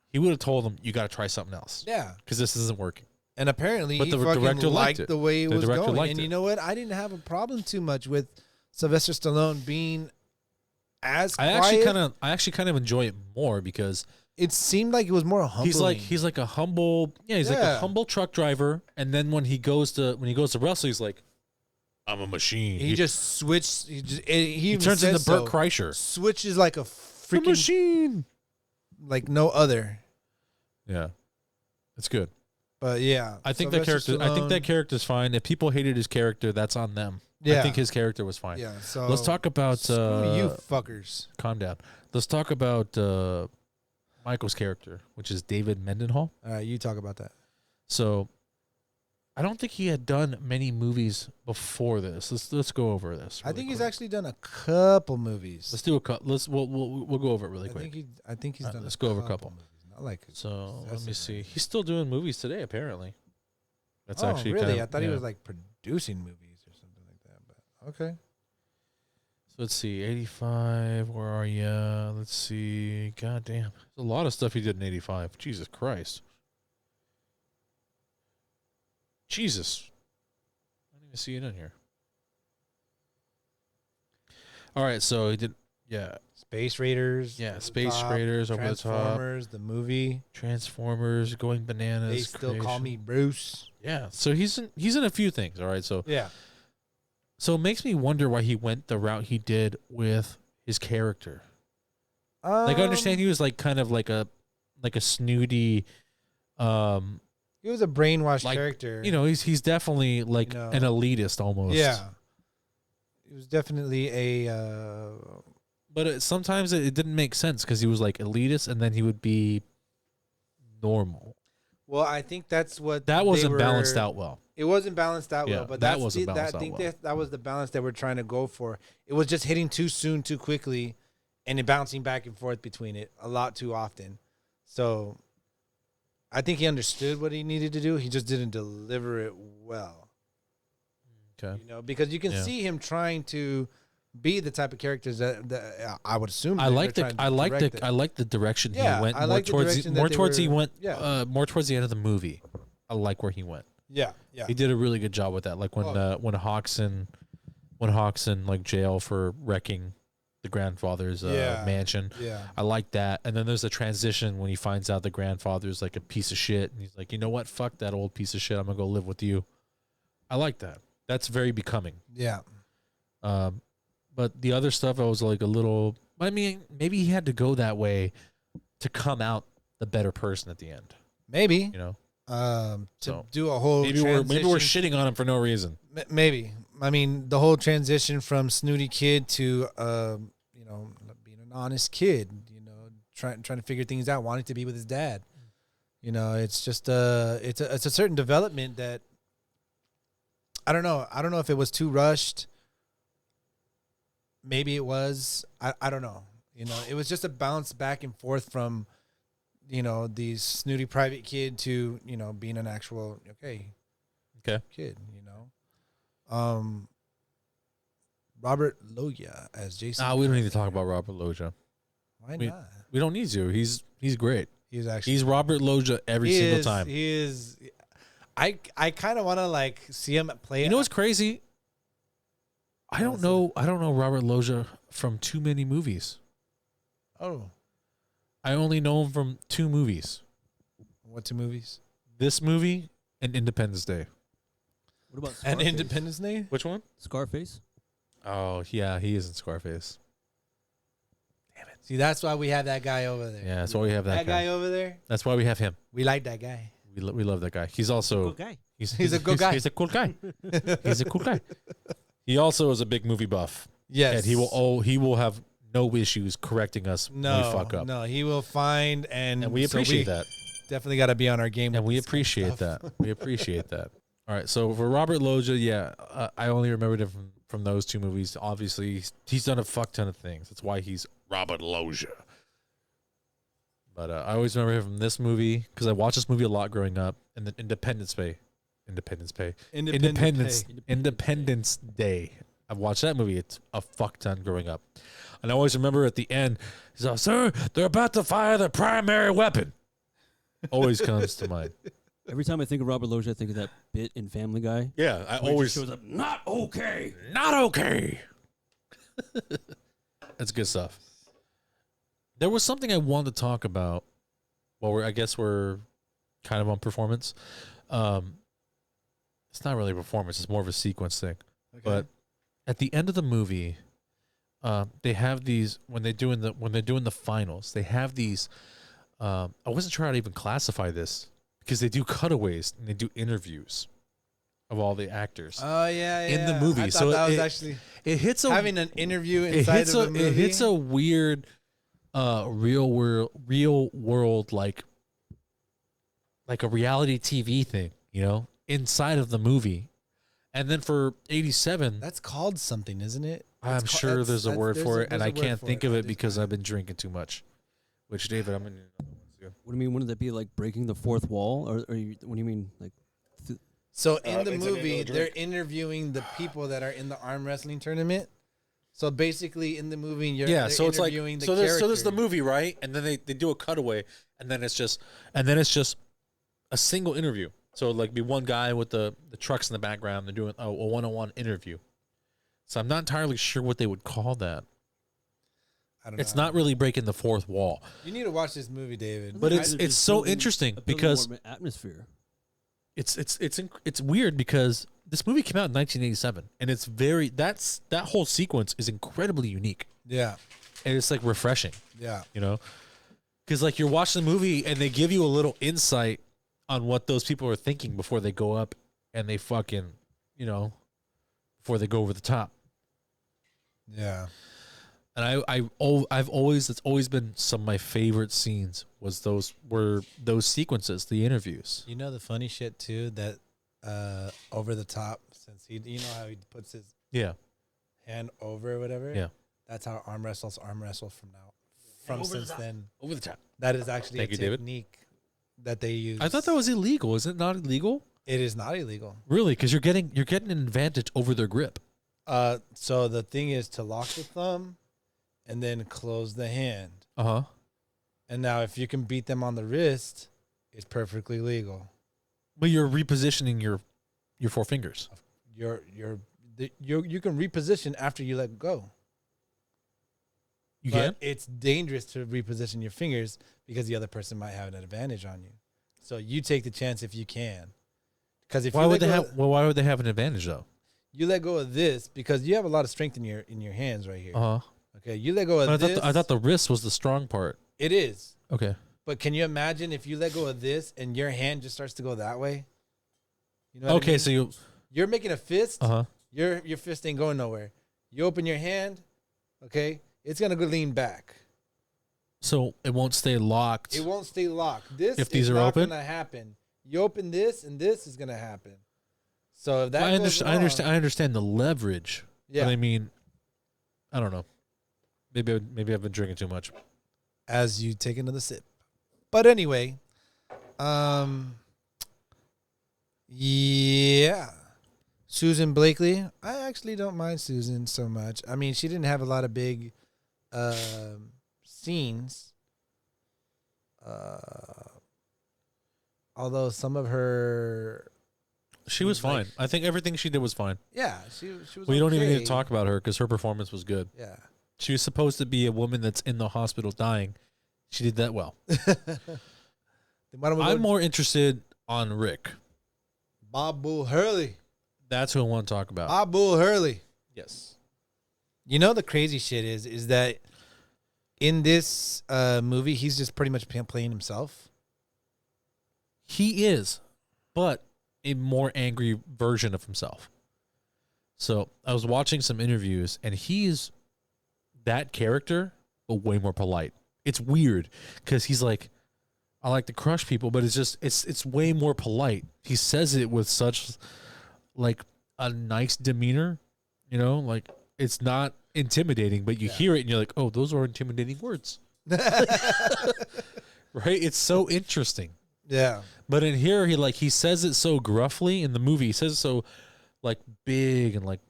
[SPEAKER 2] he would have told them, "You got to try something else."
[SPEAKER 3] Yeah,
[SPEAKER 2] because this isn't working.
[SPEAKER 3] And apparently,
[SPEAKER 2] But
[SPEAKER 3] he
[SPEAKER 2] the
[SPEAKER 3] fucking
[SPEAKER 2] director liked
[SPEAKER 3] liked
[SPEAKER 2] it.
[SPEAKER 3] the way it
[SPEAKER 2] The
[SPEAKER 3] was
[SPEAKER 2] director
[SPEAKER 3] going.
[SPEAKER 2] liked
[SPEAKER 3] And
[SPEAKER 2] it.
[SPEAKER 3] you know what? I didn't have a problem too much with Sylvester Stallone being as
[SPEAKER 2] I
[SPEAKER 3] quiet.
[SPEAKER 2] actually kind of enjoy it more because
[SPEAKER 3] It seemed like it was more humbling.
[SPEAKER 2] he's like a humble like a humble truck driver, and then when he goes to wrestle, he's like, I'm a machine.
[SPEAKER 3] He just switched. He even
[SPEAKER 2] turns
[SPEAKER 3] says
[SPEAKER 2] into Burt
[SPEAKER 3] so.
[SPEAKER 2] Kreischer.
[SPEAKER 3] Switches like a freaking
[SPEAKER 2] machine,
[SPEAKER 3] like no other.
[SPEAKER 2] Yeah, it's good.
[SPEAKER 3] But yeah,
[SPEAKER 2] I think
[SPEAKER 3] Sylvester
[SPEAKER 2] that
[SPEAKER 3] Stallone-
[SPEAKER 2] character's fine. If people hated his character, that's on them.
[SPEAKER 3] Yeah.
[SPEAKER 2] I think his character was fine.
[SPEAKER 3] Yeah. So
[SPEAKER 2] Let's talk about
[SPEAKER 3] screw you fuckers.
[SPEAKER 2] calm down. Let's talk about Michael's character, which is David Mendenhall.
[SPEAKER 3] All right, you talk about that.
[SPEAKER 2] So I don't think he had done many movies before this. Let's go over this.
[SPEAKER 3] I
[SPEAKER 2] really
[SPEAKER 3] think he's
[SPEAKER 2] quick.
[SPEAKER 3] actually done a couple movies.
[SPEAKER 2] Let's do a cut. We'll go over it really
[SPEAKER 3] I
[SPEAKER 2] quick.
[SPEAKER 3] think he's done.
[SPEAKER 2] Let's go over a couple.
[SPEAKER 3] movies. Not like
[SPEAKER 2] So let me
[SPEAKER 3] excessive,
[SPEAKER 2] see.
[SPEAKER 3] right?
[SPEAKER 2] He's still doing movies today, apparently. That's
[SPEAKER 3] Oh,
[SPEAKER 2] actually
[SPEAKER 3] really?
[SPEAKER 2] kind of,
[SPEAKER 3] I thought he was like producing movies or something like that. But okay.
[SPEAKER 2] So let's see. 85. Where are you? Let's see. God damn. There's a lot of stuff he did in 85. Jesus Christ. Jesus. I didn't even see it in here. All right. So he did. Yeah.
[SPEAKER 3] Space Raiders.
[SPEAKER 2] Yeah.
[SPEAKER 3] Over the
[SPEAKER 2] Space
[SPEAKER 3] Top,
[SPEAKER 2] Raiders, Over the Top.
[SPEAKER 3] Transformers, the movie.
[SPEAKER 2] Transformers, Going Bananas.
[SPEAKER 3] They still call
[SPEAKER 2] Creation.
[SPEAKER 3] me Bruce.
[SPEAKER 2] Yeah. So he's in a few things. All right. So
[SPEAKER 3] Yeah.
[SPEAKER 2] So it makes me wonder why he went the route he did with his character. Like I understand he was like kind of like a snooty,
[SPEAKER 3] he was a brainwashed
[SPEAKER 2] like,
[SPEAKER 3] character.
[SPEAKER 2] you know, he's definitely like
[SPEAKER 3] You know.
[SPEAKER 2] an elitist almost.
[SPEAKER 3] Yeah. He was definitely a.
[SPEAKER 2] But sometimes it didn't make sense because he was like elitist and then he would be normal.
[SPEAKER 3] Well, I think that's what
[SPEAKER 2] That
[SPEAKER 3] they
[SPEAKER 2] wasn't
[SPEAKER 3] were-
[SPEAKER 2] balanced out well.
[SPEAKER 3] It wasn't balanced out
[SPEAKER 2] Yeah,
[SPEAKER 3] well, but
[SPEAKER 2] that
[SPEAKER 3] that's
[SPEAKER 2] wasn't
[SPEAKER 3] the,
[SPEAKER 2] balanced
[SPEAKER 3] that, I
[SPEAKER 2] out
[SPEAKER 3] think
[SPEAKER 2] well.
[SPEAKER 3] that was the balance that we're trying to go for. It was just hitting too soon, too quickly, and it bouncing back and forth between it a lot too often. So, I think he understood what he needed to do. He just didn't deliver it well.
[SPEAKER 2] Okay.
[SPEAKER 3] You know, because you can
[SPEAKER 2] Yeah.
[SPEAKER 3] see him trying to be the type of characters that I would assume.
[SPEAKER 2] I like the direction
[SPEAKER 3] Yeah,
[SPEAKER 2] he went
[SPEAKER 3] I
[SPEAKER 2] more
[SPEAKER 3] like the
[SPEAKER 2] towards
[SPEAKER 3] direction
[SPEAKER 2] more
[SPEAKER 3] that they
[SPEAKER 2] towards he
[SPEAKER 3] were-
[SPEAKER 2] went
[SPEAKER 3] yeah.
[SPEAKER 2] more towards the end of the movie. I like where he went.
[SPEAKER 3] Yeah, yeah.
[SPEAKER 2] He did a really good job with that. Like when Hawks in like jail for wrecking the grandfather's
[SPEAKER 3] Yeah.
[SPEAKER 2] mansion.
[SPEAKER 3] Yeah.
[SPEAKER 2] I like that. And then there's a transition when he finds out the grandfather's like a piece of shit, and he's like, you know what? Fuck that old piece of shit. I'm gonna go live with you. I like that. That's very becoming.
[SPEAKER 3] Yeah.
[SPEAKER 2] But the other stuff, I was like a little. I mean, maybe he had to go that way to come out the better person at the end.
[SPEAKER 3] Maybe.
[SPEAKER 2] You know,
[SPEAKER 3] To
[SPEAKER 2] So,
[SPEAKER 3] do a whole
[SPEAKER 2] maybe we're
[SPEAKER 3] transition.
[SPEAKER 2] shitting on him for no reason.
[SPEAKER 3] Maybe. I mean, the whole transition from snooty kid to, you know, being an honest kid, you know, trying to figure things out, wanting to be with his dad. You know, it's just it's a certain development that I don't know. I don't know if it was too rushed. Maybe it was. I don't know. You know, it was just a bounce back and forth from, you know, the snooty private kid to, you know, being an actual
[SPEAKER 2] Okay.
[SPEAKER 3] kid, you know. Robert Loggia as Jason.
[SPEAKER 2] Nah, we don't need to talk about Robert Loggia.
[SPEAKER 3] Why
[SPEAKER 2] we-
[SPEAKER 3] not?
[SPEAKER 2] We don't need to. He's great.
[SPEAKER 3] He's actually
[SPEAKER 2] He's Robert Loggia every single time.
[SPEAKER 3] He is. I kind of want to like see him play.
[SPEAKER 2] You know what's crazy? I don't know Robert Loggia from too many movies.
[SPEAKER 3] Oh,
[SPEAKER 2] I only know him from 2 movies.
[SPEAKER 3] what 2 movies?
[SPEAKER 2] This movie and Independence Day.
[SPEAKER 4] What about
[SPEAKER 3] And
[SPEAKER 4] Scarface?
[SPEAKER 3] Independence Day.
[SPEAKER 2] Which one?
[SPEAKER 4] Scarface?
[SPEAKER 2] Oh, yeah, he is in Scarface.
[SPEAKER 3] See, that's why we have that guy over there.
[SPEAKER 2] Yeah, that's why we have that
[SPEAKER 3] guy
[SPEAKER 2] guy.
[SPEAKER 3] over there.
[SPEAKER 2] That's why we have him.
[SPEAKER 3] We like that guy.
[SPEAKER 2] We love that guy. He's also
[SPEAKER 4] Good guy.
[SPEAKER 3] He's a good guy.
[SPEAKER 2] He's a cool guy. He's a cool guy. He also is a big movie buff.
[SPEAKER 3] Yes,
[SPEAKER 2] And he will have no issues correcting us when we fuck up.
[SPEAKER 3] No, he will find and
[SPEAKER 2] And we appreciate that.
[SPEAKER 3] Definitely got to be on our game.
[SPEAKER 2] And
[SPEAKER 3] with
[SPEAKER 2] we
[SPEAKER 3] this kind of
[SPEAKER 2] appreciate
[SPEAKER 3] stuff.
[SPEAKER 2] that. We appreciate that. All right. So for Robert Loggia, yeah, I only remembered him from those 2 movies. Obviously, he's done a fuck ton of things. That's why he's Robert Loggia. But I always remember him from this movie because I watched this movie a lot growing up. And then Independence Day. I've watched that movie. It's a fuck ton growing up. And I always remember at the end, he's like, sir, they're about to fire the primary weapon. Always comes to mind.
[SPEAKER 4] Every time I think of Robert Loggia, I think of that bit in Family Guy.
[SPEAKER 2] Yeah, I
[SPEAKER 4] where he
[SPEAKER 2] always
[SPEAKER 4] just shows up. Not okay.
[SPEAKER 2] not okay. That's good stuff. There was something I wanted to talk about. Well, I guess we're kind of on performance. It's not really a performance; it's more of a sequence thing.
[SPEAKER 3] Okay.
[SPEAKER 2] But at the end of the movie, they have these when they're doing the finals. They have these. I wasn't sure how to even classify this because they do cutaways and they do interviews of all the actors
[SPEAKER 3] Oh yeah,
[SPEAKER 2] in the movie.
[SPEAKER 3] I
[SPEAKER 2] So
[SPEAKER 3] thought that was
[SPEAKER 2] it-
[SPEAKER 3] actually
[SPEAKER 2] It hits a
[SPEAKER 3] having an interview
[SPEAKER 2] it
[SPEAKER 3] inside
[SPEAKER 2] hits
[SPEAKER 3] of
[SPEAKER 2] a
[SPEAKER 3] a movie.
[SPEAKER 2] it hits a weird real world like a reality TV thing, you know? inside of the movie. And then for 87,
[SPEAKER 3] That's called something, isn't it?
[SPEAKER 2] I'm sure there's a word for it, and I can't think of it because
[SPEAKER 3] I
[SPEAKER 2] I've been drinking too much. Which, David, I'm going to...
[SPEAKER 4] What do you mean? Wouldn't that be like breaking the fourth wall? Or you, what do you mean? Like,
[SPEAKER 3] So in the
[SPEAKER 1] it's
[SPEAKER 3] movie,
[SPEAKER 1] another
[SPEAKER 3] they're
[SPEAKER 1] drink.
[SPEAKER 3] interviewing the people that are in the arm wrestling tournament. So basically, in the movie,
[SPEAKER 2] Yeah,
[SPEAKER 3] they're
[SPEAKER 2] so it's like
[SPEAKER 3] interviewing the
[SPEAKER 2] so there's the
[SPEAKER 3] character.
[SPEAKER 2] movie, right? And then they do a cutaway, and then it's just a single interview. So like be one guy with the trucks in the background. They're doing a one-on-one interview. So I'm not entirely sure what they would call that.
[SPEAKER 3] I don't know.
[SPEAKER 2] It's not really breaking the fourth wall,
[SPEAKER 3] You need to watch this movie, David.
[SPEAKER 2] but
[SPEAKER 4] They're
[SPEAKER 2] it's
[SPEAKER 4] just
[SPEAKER 2] so
[SPEAKER 4] building-
[SPEAKER 2] interesting
[SPEAKER 4] building
[SPEAKER 2] because
[SPEAKER 4] more atmosphere.
[SPEAKER 2] it's weird because this movie came out in 1987, and it's that whole sequence is incredibly unique,
[SPEAKER 3] Yeah,
[SPEAKER 2] and it's like refreshing.
[SPEAKER 3] yeah.
[SPEAKER 2] You know, because like you're watching the movie and they give you a little insight on what those people are thinking before they go up and they fucking, before they go over the top.
[SPEAKER 3] Yeah.
[SPEAKER 2] And it's always been some of my favorite scenes were those sequences, the interviews.
[SPEAKER 3] You know the funny shit too, that over the top, since you know how he puts his
[SPEAKER 2] Yeah,
[SPEAKER 3] hand over or whatever.
[SPEAKER 2] Yeah.
[SPEAKER 3] That's how arm wrestle from now. From since then,
[SPEAKER 2] over the top.
[SPEAKER 3] that is actually
[SPEAKER 2] Thank
[SPEAKER 3] a
[SPEAKER 2] you, David.
[SPEAKER 3] technique that they use.
[SPEAKER 2] I thought that was illegal. Is it not illegal?
[SPEAKER 3] It is not illegal.
[SPEAKER 2] Really? Because you're getting an advantage over their grip.
[SPEAKER 3] So the thing is to lock the thumb and then close the hand.
[SPEAKER 2] Uh-huh.
[SPEAKER 3] And now if you can beat them on the wrist, it's perfectly legal.
[SPEAKER 2] But you're repositioning your four fingers.
[SPEAKER 3] You can reposition after you let go.
[SPEAKER 2] You
[SPEAKER 3] But
[SPEAKER 2] can?
[SPEAKER 3] it's dangerous to reposition your fingers because the other person might have an advantage on you. So you take the chance if you can. Because if
[SPEAKER 2] Why would they have an advantage though?
[SPEAKER 3] you let go of this, because you have a lot of strength in your hands right here.
[SPEAKER 2] Uh-huh.
[SPEAKER 3] Okay, you let go of
[SPEAKER 2] But
[SPEAKER 3] this.
[SPEAKER 2] I thought the wrist was the strong part.
[SPEAKER 3] It is.
[SPEAKER 2] Okay.
[SPEAKER 3] But can you imagine if you let go of this and your hand just starts to go that way? You know what I
[SPEAKER 2] Okay,
[SPEAKER 3] mean?
[SPEAKER 2] so
[SPEAKER 3] You're making a fist.
[SPEAKER 2] uh-huh.
[SPEAKER 3] Your fist ain't going nowhere. You open your hand, okay? It's gonna go lean back.
[SPEAKER 2] So it won't stay locked.
[SPEAKER 3] It won't stay locked. This
[SPEAKER 2] If these
[SPEAKER 3] is
[SPEAKER 2] are
[SPEAKER 3] not
[SPEAKER 2] open?
[SPEAKER 3] gonna happen. You open this, and this is gonna happen. So if that
[SPEAKER 2] I
[SPEAKER 3] goes
[SPEAKER 2] understand.
[SPEAKER 3] wrong,
[SPEAKER 2] I understand the leverage.
[SPEAKER 3] Yeah.
[SPEAKER 2] But I mean, I don't know. Maybe I've been drinking too much.
[SPEAKER 3] as you take another sip. But anyway, yeah. Susan Blakely. I actually don't mind Susan so much. I mean, she didn't have a lot of big scenes. Although some of her,
[SPEAKER 2] She was
[SPEAKER 3] Like-
[SPEAKER 2] fine. I think everything she did was fine.
[SPEAKER 3] yeah, she was.
[SPEAKER 2] We don't even need
[SPEAKER 3] okay.
[SPEAKER 2] to talk about her because her performance was good.
[SPEAKER 3] Yeah.
[SPEAKER 2] She was supposed to be a woman that's in the hospital dying. She did that well. I'm more interested on Rick.
[SPEAKER 3] Bob Bull Hurley.
[SPEAKER 2] That's who I want to talk about.
[SPEAKER 3] Bob Bull Hurley.
[SPEAKER 2] Yes.
[SPEAKER 3] You know the crazy shit is that in this movie he's just pretty much playing himself.
[SPEAKER 2] He is, but a more angry version of himself. So I was watching some interviews, and he's that character, but way more polite. It's weird because he's like, I like to crush people, but it's way more polite. He says it with such like a nice demeanor, like it's not intimidating, but you hear it and you're like, oh, those are intimidating words. Right? It's so interesting.
[SPEAKER 3] Yeah.
[SPEAKER 2] But in here, he says it so gruffly. In the movie, he says it so like big and like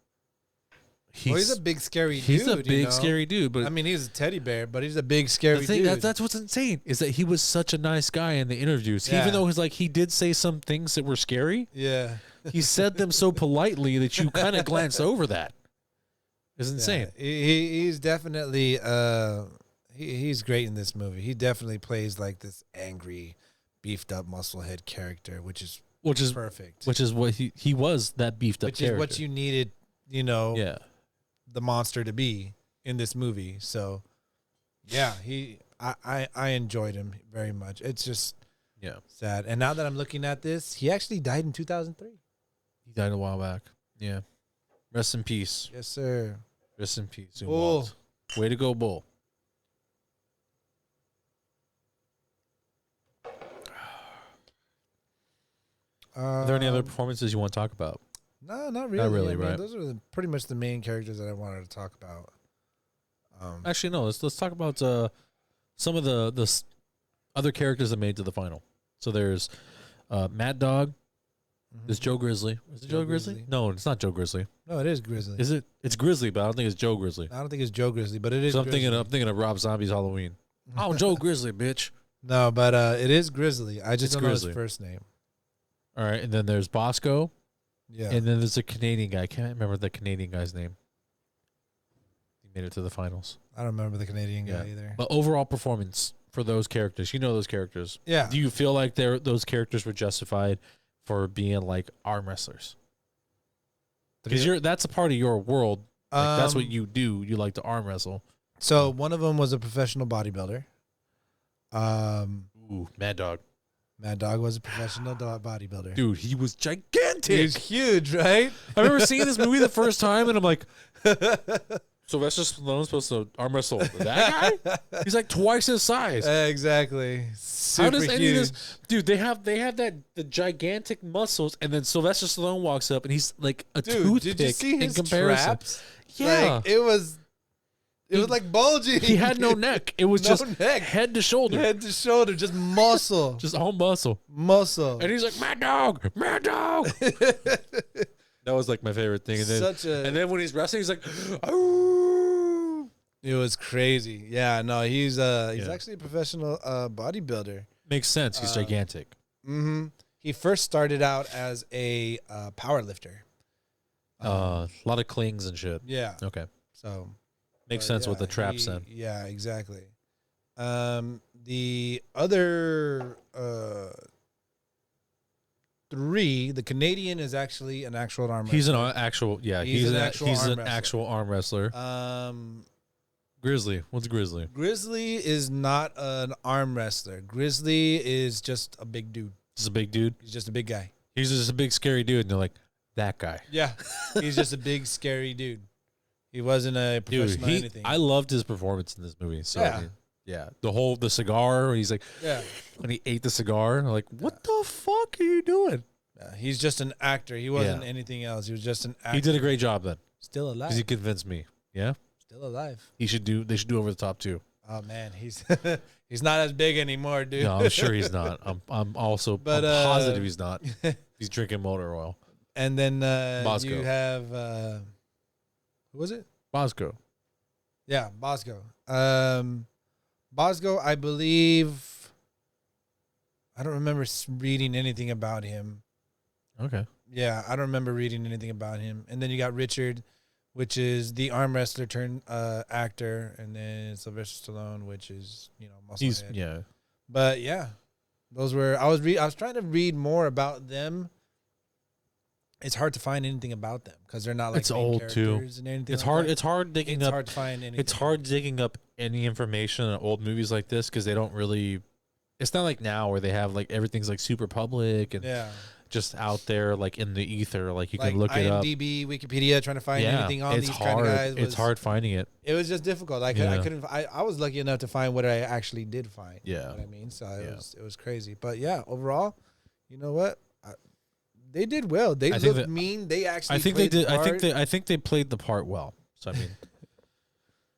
[SPEAKER 3] He's a big scary dude.
[SPEAKER 2] he's a big
[SPEAKER 3] you know?
[SPEAKER 2] scary dude. But
[SPEAKER 3] I mean, he's a teddy bear, but he's a big scary
[SPEAKER 2] the thing
[SPEAKER 3] dude.
[SPEAKER 2] that's what's insane is that he was such a nice guy in the interviews.
[SPEAKER 3] Yeah.
[SPEAKER 2] Even though he did say some things that were scary,
[SPEAKER 3] yeah.
[SPEAKER 2] he said them so politely that you kind of glance over that. It's insane.
[SPEAKER 3] Yeah. He's definitely he's great in this movie. He definitely plays like this angry, beefed up musclehead character, which is perfect.
[SPEAKER 2] Which is what he was, that beefed up
[SPEAKER 3] Which
[SPEAKER 2] character.
[SPEAKER 3] is what you needed,
[SPEAKER 2] yeah.
[SPEAKER 3] the monster to be in this movie. So yeah, I enjoyed him very much. It's just sad. And now that I'm looking at this, he actually died in 2003.
[SPEAKER 2] He died a while back. Yeah. Rest in peace.
[SPEAKER 3] Yes, sir.
[SPEAKER 2] Rest in peace.
[SPEAKER 3] Bull.
[SPEAKER 2] Zumwalt. Way to go, Bull. Are there any other performances you want to talk about?
[SPEAKER 3] No, not really.
[SPEAKER 2] Not really,
[SPEAKER 3] I mean,
[SPEAKER 2] right?
[SPEAKER 3] those are pretty much the main characters that I wanted to talk about.
[SPEAKER 2] Actually, no. Let's talk about some of the other characters that made it to the final. So there's Mad Dog. There's Joe Grizzly. Is it Joe Grizzly? No, it's not Joe Grizzly.
[SPEAKER 3] No, it is Grizzly.
[SPEAKER 2] Is it? It's Grizzly, but I don't think it's Joe Grizzly.
[SPEAKER 3] I don't think it's Joe Grizzly, but it is.
[SPEAKER 2] So I'm
[SPEAKER 3] Grizzly.
[SPEAKER 2] thinking of Rob Zombie's Halloween. Oh, Joe Grizzly, bitch.
[SPEAKER 3] No, but it is Grizzly. I just don't know his first name.
[SPEAKER 2] All right, and then there's Bosco.
[SPEAKER 3] Yeah.
[SPEAKER 2] And then there's a Canadian guy. I can't remember the Canadian guy's name. He made it to the finals.
[SPEAKER 3] I don't remember the Canadian guy either.
[SPEAKER 2] But overall performance for those characters, you know those characters.
[SPEAKER 3] Yeah.
[SPEAKER 2] Do you feel like those characters were justified for being like arm wrestlers? Because that's a part of your world. Like, that's what you do. You like to arm wrestle.
[SPEAKER 3] So one of them was a professional bodybuilder.
[SPEAKER 2] Ooh, Mad Dog.
[SPEAKER 3] Mad Dog was a professional bodybuilder.
[SPEAKER 2] Dude, he was gigantic.
[SPEAKER 3] He was huge, right?
[SPEAKER 2] I remember seeing this movie the first time, and I'm like, Sylvester Stallone's supposed to arm wrestle that guy? He's like twice his size.
[SPEAKER 3] Exactly. Super
[SPEAKER 2] How does
[SPEAKER 3] huge.
[SPEAKER 2] any of this, dude? They have the gigantic muscles, and then Sylvester Stallone walks up, and he's like a toothpick
[SPEAKER 3] did you see his
[SPEAKER 2] in comparison.
[SPEAKER 3] traps?
[SPEAKER 2] Yeah,
[SPEAKER 3] Like, it was like bulging.
[SPEAKER 2] he had no neck. It was
[SPEAKER 3] No
[SPEAKER 2] just
[SPEAKER 3] neck.
[SPEAKER 2] head to shoulder,
[SPEAKER 3] Head to shoulder, just muscle.
[SPEAKER 2] just all muscle.
[SPEAKER 3] Muscle.
[SPEAKER 2] And he's like, Mad Dog, Mad Dog. That was like my favorite thing. And then, and then when he's wrestling, he's like, oh.
[SPEAKER 3] It was crazy. Yeah, no, he's actually a professional bodybuilder.
[SPEAKER 2] Makes sense. He's gigantic.
[SPEAKER 3] Mm-hmm. He first started out as a power lifter.
[SPEAKER 2] A lot of clings and shit.
[SPEAKER 3] Yeah.
[SPEAKER 2] Okay.
[SPEAKER 3] So
[SPEAKER 2] makes sense with the traps then.
[SPEAKER 3] Yeah, exactly. The other three, the Canadian is actually an actual arm wrestler.
[SPEAKER 2] He's an actual, yeah. He's an
[SPEAKER 3] arm
[SPEAKER 2] actual arm wrestler. Grizzly. What's Grizzly?
[SPEAKER 3] Grizzly is not an arm wrestler. Grizzly is just a big dude.
[SPEAKER 2] Just a big dude.
[SPEAKER 3] He's just a big guy.
[SPEAKER 2] He's just a big scary dude, and they're like, that guy.
[SPEAKER 3] Yeah, he's just a big scary dude. He wasn't a professional or anything.
[SPEAKER 2] I loved his performance in this movie. So
[SPEAKER 3] Yeah.
[SPEAKER 2] I mean, yeah, the cigar. When he's like,
[SPEAKER 3] Yeah.
[SPEAKER 2] when he ate the cigar, like, what the fuck are you doing?
[SPEAKER 3] He's just an actor. He wasn't anything else. He was just an actor.
[SPEAKER 2] He did a great job then.
[SPEAKER 3] Still alive.
[SPEAKER 2] Because he convinced me. Yeah.
[SPEAKER 3] Still alive.
[SPEAKER 2] They should do Over the Top too.
[SPEAKER 3] Oh man, he's he's not as big anymore, dude.
[SPEAKER 2] No, I'm sure he's not. I'm positive he's not. He's drinking motor oil.
[SPEAKER 3] And then
[SPEAKER 2] Bosco.
[SPEAKER 3] you have who was it?
[SPEAKER 2] Bosco.
[SPEAKER 3] Yeah, Bosco. Bosco, I believe. I don't remember reading anything about him.
[SPEAKER 2] Okay.
[SPEAKER 3] Yeah, I don't remember reading anything about him. And then you got Richard, which is the arm wrestler turned actor, and then Sylvester Stallone, which is musclehead.
[SPEAKER 2] Yeah.
[SPEAKER 3] But yeah, those were. I was trying to read more about them. It's hard to find anything about them because they're not like
[SPEAKER 2] it's old too.
[SPEAKER 3] And anything
[SPEAKER 2] it's
[SPEAKER 3] like
[SPEAKER 2] hard.
[SPEAKER 3] that.
[SPEAKER 2] It's hard digging up.
[SPEAKER 3] Hard to find anything.
[SPEAKER 2] It's hard digging up any information on old movies like this because they don't really. It's not like now where they have like everything's like super public and just out there like in the ether. Like you can look it up.
[SPEAKER 3] IMDb, Wikipedia, trying to find anything on these kind of guys.
[SPEAKER 2] It's hard finding it.
[SPEAKER 3] It was just difficult. I couldn't. I was lucky enough to find what I actually did find.
[SPEAKER 2] Yeah.
[SPEAKER 3] You know what I mean? So it was crazy. But yeah, overall, you know what? They did well. They looked mean. They actually.
[SPEAKER 2] I think they did. I think they played the part well. So I mean.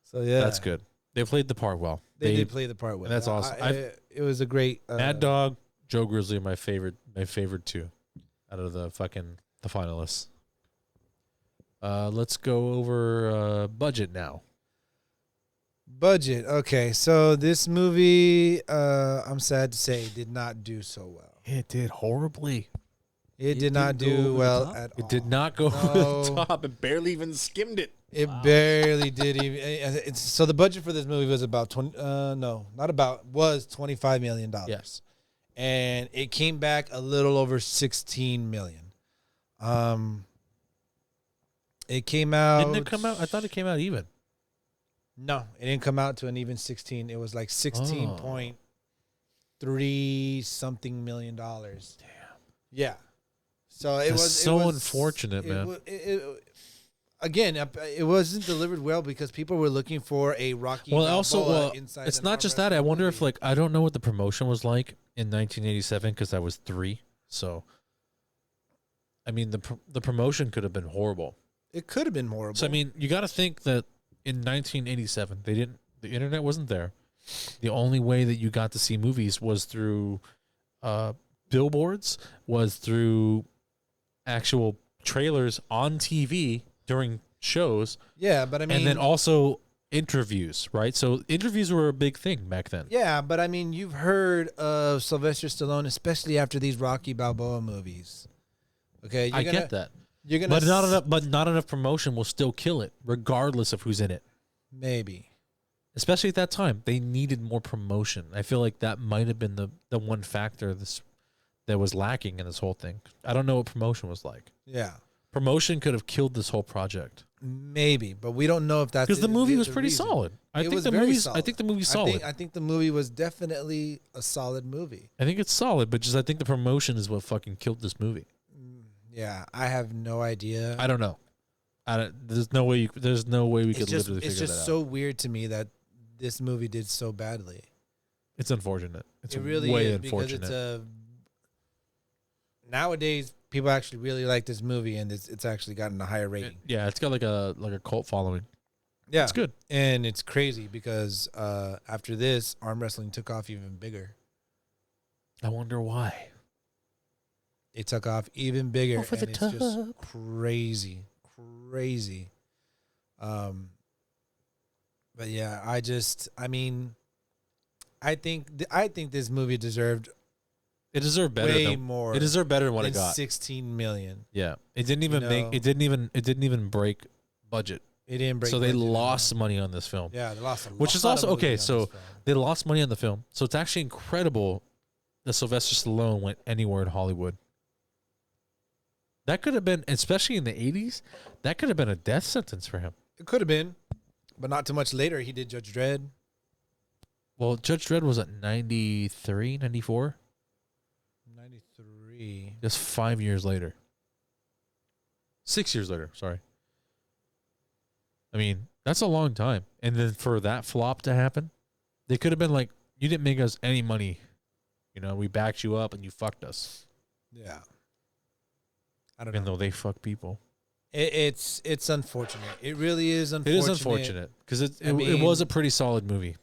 [SPEAKER 3] So yeah,
[SPEAKER 2] that's good. They played the part well.
[SPEAKER 3] They did play the part well.
[SPEAKER 2] That's awesome.
[SPEAKER 3] It was a great.
[SPEAKER 2] Mad Dog, Joe Grizzly are my favorite two, out of the finalists. Let's go over budget now.
[SPEAKER 3] Budget. Okay, so this movie, I'm sad to say, did not do so well.
[SPEAKER 2] It did horribly.
[SPEAKER 3] It did not do well at all.
[SPEAKER 2] It did not go over the top. It barely even skimmed it.
[SPEAKER 3] It barely did even. So the budget for this movie was about was $25 million.
[SPEAKER 2] Yes,
[SPEAKER 3] and it came back a little over $16 million. It came out.
[SPEAKER 2] Didn't it come out? I thought it came out even.
[SPEAKER 3] No, it didn't come out to an even 16. It was like 16.3 something million dollars.
[SPEAKER 2] Damn.
[SPEAKER 3] Yeah. So it was
[SPEAKER 2] so unfortunate, man.
[SPEAKER 3] Again, it wasn't delivered well because people were looking for a Rocky. Inside
[SPEAKER 2] it's not just that. I wonder if I don't know what the promotion was like in 1987 because I was 3. So I mean, the promotion could have been horrible.
[SPEAKER 3] It could have been horrible.
[SPEAKER 2] So I mean, you got to think that in 1987, the internet wasn't there. The only way that you got to see movies was through billboards, was through actual trailers on TV during shows.
[SPEAKER 3] Yeah, but I mean,
[SPEAKER 2] and then also interviews, right? So interviews were a big thing back then.
[SPEAKER 3] Yeah, but I mean, you've heard of Sylvester Stallone, especially after these Rocky Balboa movies. Okay,
[SPEAKER 2] I get that.
[SPEAKER 3] You're gonna,
[SPEAKER 2] but not enough promotion will still kill it, regardless of who's in it.
[SPEAKER 3] Maybe.
[SPEAKER 2] Especially at that time, they needed more promotion. I feel like that might have been the one factor that was lacking in this whole thing. I don't know what promotion was like.
[SPEAKER 3] Yeah.
[SPEAKER 2] Promotion could have killed this whole project.
[SPEAKER 3] Maybe, but we don't know if that's
[SPEAKER 2] because the movie was
[SPEAKER 3] the
[SPEAKER 2] pretty
[SPEAKER 3] reason.
[SPEAKER 2] solid. I think the movie's solid.
[SPEAKER 3] I think the movie was definitely a solid movie.
[SPEAKER 2] I think it's solid, but just I think the promotion is what fucking killed this movie.
[SPEAKER 3] Yeah, I have no idea.
[SPEAKER 2] I don't know. There's no way we could literally figure that out.
[SPEAKER 3] It's just so weird to me that this movie did so badly.
[SPEAKER 2] It's unfortunate. It
[SPEAKER 3] really
[SPEAKER 2] way
[SPEAKER 3] is
[SPEAKER 2] unfortunate.
[SPEAKER 3] because nowadays people actually really like this movie, and it's actually gotten a higher rating.
[SPEAKER 2] Yeah, it's got like a cult following.
[SPEAKER 3] Yeah,
[SPEAKER 2] it's good,
[SPEAKER 3] and it's crazy because after this, arm wrestling took off even bigger.
[SPEAKER 2] I wonder why.
[SPEAKER 3] It took off even bigger,
[SPEAKER 2] Over
[SPEAKER 3] and
[SPEAKER 2] the
[SPEAKER 3] it's
[SPEAKER 2] top.
[SPEAKER 3] just crazy. But yeah, I think this movie deserved
[SPEAKER 2] It deserved better.
[SPEAKER 3] way more.
[SPEAKER 2] It deserved better than what
[SPEAKER 3] than
[SPEAKER 2] it got.
[SPEAKER 3] 16 million.
[SPEAKER 2] Yeah, it didn't even It didn't even break budget.
[SPEAKER 3] It didn't break.
[SPEAKER 2] So they
[SPEAKER 3] budget at all.
[SPEAKER 2] lost money on this film.
[SPEAKER 3] Yeah, they lost a lot.
[SPEAKER 2] Which is also okay. So they lost money on the film. So it's actually incredible that Sylvester Stallone went anywhere in Hollywood. That could have been, especially in the 80s, that could have been a death sentence for him.
[SPEAKER 3] it could have been, but not too much later. He did Judge Dredd.
[SPEAKER 2] Well, Judge Dredd was at 93, 94?
[SPEAKER 3] 93.
[SPEAKER 2] Just 5 years later. 6 years later, sorry. I mean, that's a long time. And then for that flop to happen, they could have been like, you didn't make us any money. You know, we backed you up and you fucked us.
[SPEAKER 3] Yeah. I don't know.
[SPEAKER 2] Even though they fuck people.
[SPEAKER 3] It's unfortunate. It really is unfortunate.
[SPEAKER 2] It is unfortunate because it was a pretty solid movie.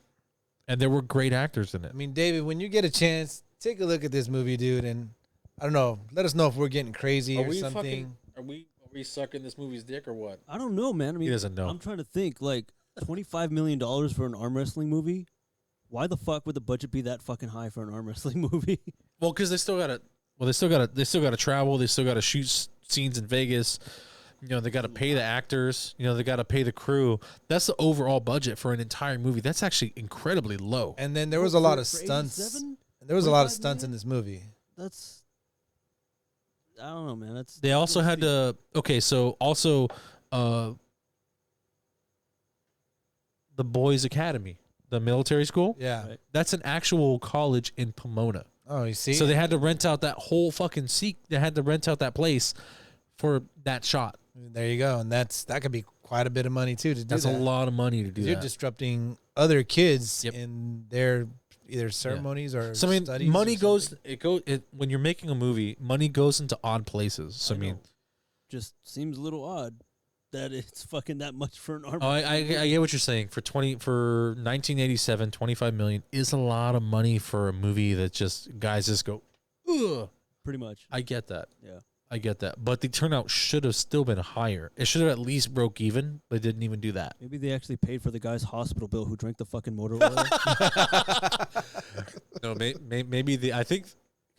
[SPEAKER 2] And there were great actors in it.
[SPEAKER 3] I mean, David, when you get a chance, take a look at this movie, dude, and I don't know, let us know if we're getting crazy or something.
[SPEAKER 2] Are we sucking this movie's dick or what?
[SPEAKER 4] I don't know, man. I mean,
[SPEAKER 2] He doesn't know.
[SPEAKER 4] I'm trying to think. Like, $25 million for an arm wrestling movie? Why the fuck would the budget be that fucking high for an arm wrestling movie?
[SPEAKER 2] Well, because they still gotta travel. They still gotta shoot scenes in Vegas. You know, they gotta pay the actors. You know, they gotta pay the crew. That's the overall budget for an entire movie. That's actually incredibly low.
[SPEAKER 3] And then there was a lot of
[SPEAKER 4] For
[SPEAKER 3] stunts.
[SPEAKER 4] 87?
[SPEAKER 3] There was a lot of
[SPEAKER 4] 25
[SPEAKER 3] stunts in
[SPEAKER 4] million?
[SPEAKER 3] this movie.
[SPEAKER 4] That's, I don't know, man. That's
[SPEAKER 2] They also had to. Okay, so also, the Boys Academy, the military school.
[SPEAKER 3] Yeah.
[SPEAKER 4] Right.
[SPEAKER 2] That's an actual college in Pomona.
[SPEAKER 3] Oh, you see?
[SPEAKER 2] So they had to rent out that whole fucking They had to rent out that place for that shot.
[SPEAKER 3] There you go. And that could be quite a bit of money, too, to do
[SPEAKER 2] That's
[SPEAKER 3] that.
[SPEAKER 2] a lot of money to do
[SPEAKER 3] You're
[SPEAKER 2] that.
[SPEAKER 3] disrupting other kids
[SPEAKER 2] Yep.
[SPEAKER 3] in their either ceremonies or
[SPEAKER 2] So I mean,
[SPEAKER 3] studies
[SPEAKER 2] money
[SPEAKER 3] or something.
[SPEAKER 2] when you're making a movie, money goes into odd places. So I mean,
[SPEAKER 4] know. Just seems a little odd that it's fucking that much for an arm.
[SPEAKER 2] I get what you're saying. For 1987, 25 million is a lot of money for a movie that just guys just go, ugh.
[SPEAKER 4] Pretty much.
[SPEAKER 2] I get that.
[SPEAKER 4] Yeah.
[SPEAKER 2] I get that. But the turnout should have still been higher. It should have at least broke even, but it didn't even do that.
[SPEAKER 4] Maybe they actually paid for the guy's hospital bill who drank the fucking motor oil.
[SPEAKER 2] No, maybe I think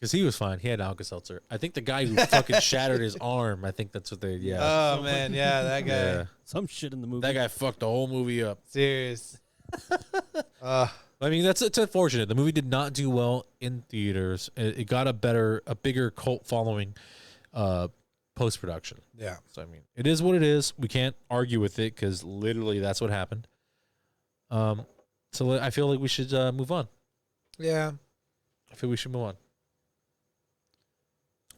[SPEAKER 2] because he was fine. He had Alka-Seltzer. I think the guy who fucking shattered his arm. I think that's what they. Yeah.
[SPEAKER 3] Oh, man. Yeah, that guy.
[SPEAKER 2] Yeah.
[SPEAKER 4] Some shit in the movie.
[SPEAKER 2] That guy fucked the whole movie up.
[SPEAKER 3] Serious.
[SPEAKER 2] I mean, it's unfortunate. The movie did not do well in theaters. It got a bigger cult following, post production.
[SPEAKER 3] Yeah.
[SPEAKER 2] So I mean, it is what it is. We can't argue with it because literally that's what happened. So I feel like we should move on.
[SPEAKER 3] Yeah.
[SPEAKER 2] I feel we should move on.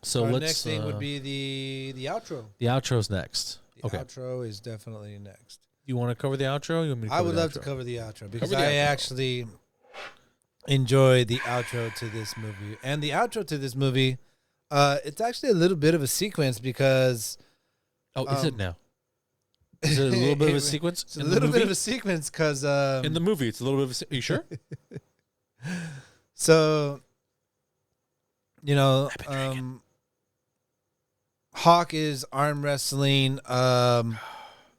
[SPEAKER 2] So
[SPEAKER 3] Our
[SPEAKER 2] let's.
[SPEAKER 3] next thing would be the outro.
[SPEAKER 2] The outro's next.
[SPEAKER 3] The
[SPEAKER 2] Okay.
[SPEAKER 3] outro is definitely next.
[SPEAKER 2] You want to cover the outro? You want me to
[SPEAKER 3] I
[SPEAKER 2] cover
[SPEAKER 3] would
[SPEAKER 2] the
[SPEAKER 3] love to
[SPEAKER 2] outro?
[SPEAKER 3] cover the outro because
[SPEAKER 2] Cover the
[SPEAKER 3] I
[SPEAKER 2] outro.
[SPEAKER 3] actually enjoy the outro to this movie. And the outro to this movie, It's actually a little bit of a sequence because
[SPEAKER 2] Oh, is it now? Is it a little bit of a sequence?
[SPEAKER 3] It's a little bit of a sequence because
[SPEAKER 2] in the movie, it's a little bit of a. Are you sure?
[SPEAKER 3] So, Hawk is arm wrestling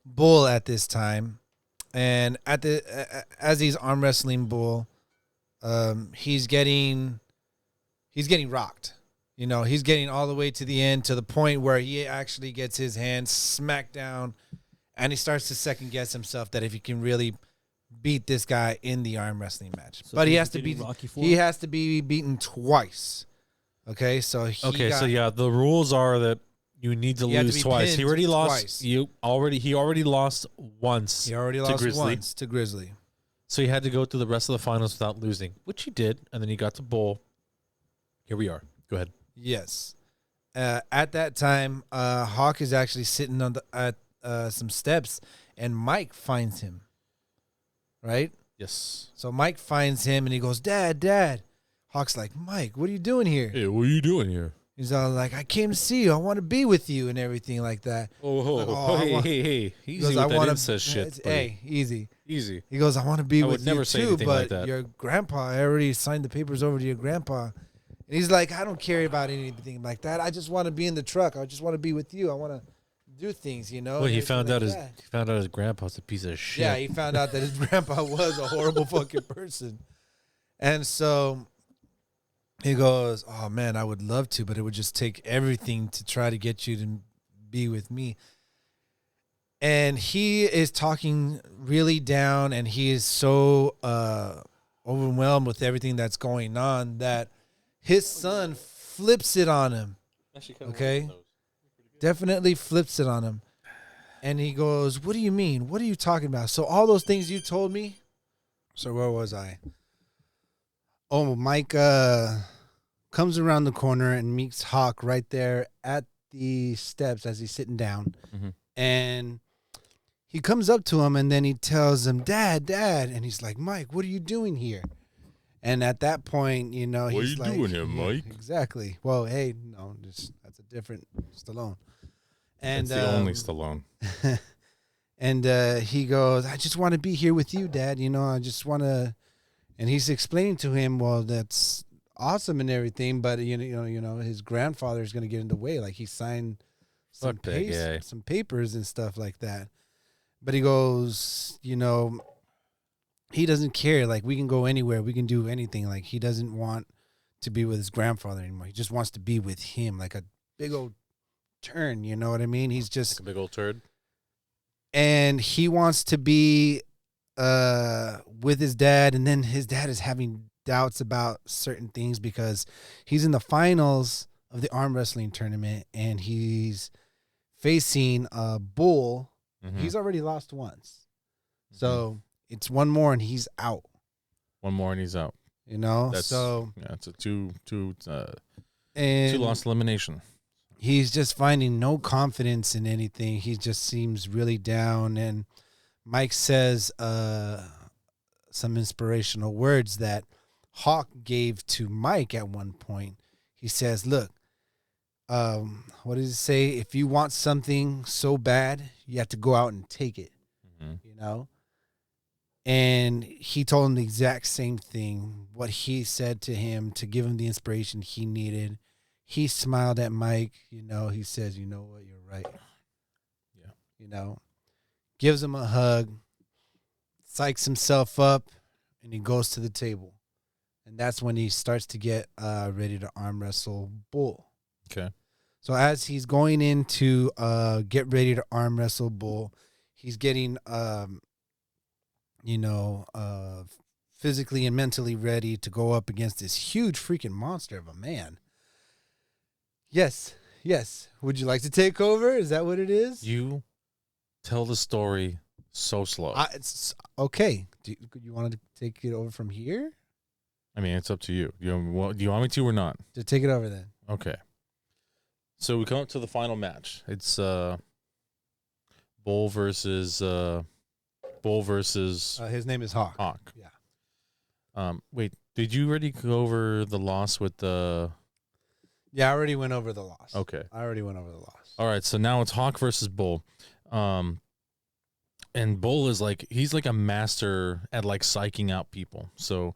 [SPEAKER 3] Bull at this time, and as he's arm wrestling Bull, he's getting rocked. He's getting all the way to the end to the point where he actually gets his hand smacked down, and he starts to second guess himself that if he can really beat this guy in the arm wrestling match.
[SPEAKER 4] So
[SPEAKER 3] but he
[SPEAKER 4] things
[SPEAKER 3] has
[SPEAKER 4] are
[SPEAKER 3] to be
[SPEAKER 4] getting rocky for
[SPEAKER 3] he
[SPEAKER 4] him?
[SPEAKER 3] has to be beaten twice. Okay, so
[SPEAKER 2] The rules are that you need to
[SPEAKER 3] He had to
[SPEAKER 2] lose
[SPEAKER 3] be
[SPEAKER 2] twice. He
[SPEAKER 3] pinned
[SPEAKER 2] already lost.
[SPEAKER 3] twice.
[SPEAKER 2] He already lost once.
[SPEAKER 3] he already
[SPEAKER 2] to
[SPEAKER 3] lost
[SPEAKER 2] Grizzly.
[SPEAKER 3] once to Grizzly.
[SPEAKER 2] So he had to go through the rest of the finals without losing, which he did, and then he got to Bull. Here we are. Go ahead.
[SPEAKER 3] Yes. At that time, Hawk is actually sitting on at some steps, and Mike finds him. Right?
[SPEAKER 2] Yes.
[SPEAKER 3] So Mike finds him, and he goes, Dad. Hawk's like, Mike, what are you doing here?
[SPEAKER 2] Hey, what are you doing here?
[SPEAKER 3] He's all like, I came to see you. I want to be with you and everything like that.
[SPEAKER 2] Hey.
[SPEAKER 3] He
[SPEAKER 2] Easy
[SPEAKER 3] goes,
[SPEAKER 2] with
[SPEAKER 3] I
[SPEAKER 2] that
[SPEAKER 3] want
[SPEAKER 2] incest shit. buddy.
[SPEAKER 3] Hey, easy.
[SPEAKER 2] Easy.
[SPEAKER 3] He goes, I want to be
[SPEAKER 2] I
[SPEAKER 3] with
[SPEAKER 2] would never
[SPEAKER 3] you
[SPEAKER 2] say
[SPEAKER 3] too,
[SPEAKER 2] anything
[SPEAKER 3] but
[SPEAKER 2] like that.
[SPEAKER 3] your grandpa, I already signed the papers over to your grandpa. And he's like, I don't care about anything like that. I just want to be in the truck. I just want to be with you. I want to do things,
[SPEAKER 2] Well,
[SPEAKER 3] And
[SPEAKER 2] he
[SPEAKER 3] everything
[SPEAKER 2] found
[SPEAKER 3] like
[SPEAKER 2] out
[SPEAKER 3] that.
[SPEAKER 2] he found out his grandpa's a piece of shit.
[SPEAKER 3] Yeah, he found out that his grandpa was a horrible fucking person. And so he goes, oh, man, I would love to, but it would just take everything to try to get you to be with me. And he is talking really down, and he is so overwhelmed with everything that's going on that his son flips it on him. Okay? Definitely flips it on him. And he goes, what do you mean? What are you talking about? So all those things you told me? So where was I? Oh, Mike comes around the corner and meets Hawk right there at the steps as he's sitting down.
[SPEAKER 2] Mm-hmm.
[SPEAKER 3] And he comes up to him, and then he tells him, Dad. And he's like, Mike, what are you doing here? And at that point, he's like,
[SPEAKER 2] What are you doing here,
[SPEAKER 3] yeah,
[SPEAKER 2] Mike?
[SPEAKER 3] Exactly. Well, hey, no, that's a different Stallone. And
[SPEAKER 2] It's the only Stallone.
[SPEAKER 3] and he goes, I just want to be here with you, Dad. I just want to. And he's explaining to him, well, that's awesome and everything, but his grandfather is going to get in the way. Like he signed some papers and stuff like that. But he goes, he doesn't care. Like we can go anywhere, we can do anything. Like he doesn't want to be with his grandfather anymore. He just wants to be with him, like a big old turn. You know what I mean? He's just
[SPEAKER 2] Like a big old turd.
[SPEAKER 3] And he wants to be with his dad, and then his dad is having doubts about certain things because he's in the finals of the arm wrestling tournament, and he's facing a Bull.
[SPEAKER 2] Mm-hmm.
[SPEAKER 3] He's already lost once, so it's one more and he's out.
[SPEAKER 2] One more and he's out.
[SPEAKER 3] So
[SPEAKER 2] yeah, it's a two
[SPEAKER 3] and
[SPEAKER 2] loss elimination.
[SPEAKER 3] He's just finding no confidence in anything. He just seems really down. And Mike says some inspirational words that Hawk gave to Mike at one point. He says, look, what does it say? If you want something so bad, you have to go out and take it, And he told him the exact same thing, what he said to him to give him the inspiration he needed. He smiled at Mike, he says, you know what, you're right. Yeah. Gives him a hug, psychs himself up, and he goes to the table. And that's when he starts to get ready to arm wrestle Bull.
[SPEAKER 2] Okay.
[SPEAKER 3] So as he's going in to get ready to arm wrestle Bull, he's getting, physically and mentally ready to go up against this huge freaking monster of a man. Yes. Would you like to take over? Is that what it is?
[SPEAKER 2] You tell the story so slow.
[SPEAKER 3] It's okay. Do you want to take it over from here?
[SPEAKER 2] I mean, it's up to you. Do you want me to or not?
[SPEAKER 3] To take it over then.
[SPEAKER 2] Okay. So we come up to the final match. It's Bull versus
[SPEAKER 3] his name is Hawk.
[SPEAKER 2] Hawk.
[SPEAKER 3] Yeah.
[SPEAKER 2] Wait, did you already go over the loss with the
[SPEAKER 3] Yeah, I already went over the loss.
[SPEAKER 2] Okay.
[SPEAKER 3] I already went over the loss.
[SPEAKER 2] All right, so now it's Hawk versus Bull. And Bull is like, he's like a master at like psyching out people. So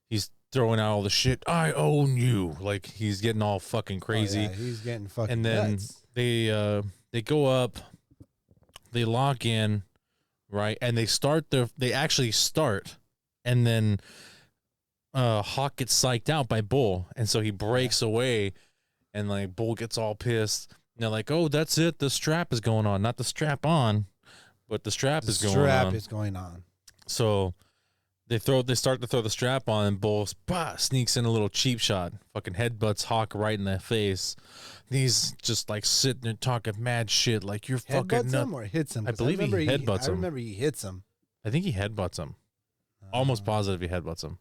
[SPEAKER 2] he's throwing out all the shit. I own you. Like he's getting all fucking crazy.
[SPEAKER 3] Oh, yeah, he's getting fucking
[SPEAKER 2] And then
[SPEAKER 3] nuts.
[SPEAKER 2] they go up, they lock in, right? And they actually start, and then Hawk gets psyched out by Bull, and so he breaks away, and like Bull gets all pissed. And they're like, "Oh, that's it. The strap is going on. Not the strap on, but the strap is going on."
[SPEAKER 3] The strap is going on.
[SPEAKER 2] So they start to throw the strap on, and Bull sneaks in a little cheap shot, fucking headbutts Hawk right in the face. He's just like sitting there talking mad shit, like you're fucking
[SPEAKER 3] Headbutts
[SPEAKER 2] nuts.
[SPEAKER 3] him or hits him?
[SPEAKER 2] I
[SPEAKER 3] 'Cause
[SPEAKER 2] believe he headbutts him.
[SPEAKER 3] I remember he hits him.
[SPEAKER 2] I think he headbutts him. Almost positive he headbutts him.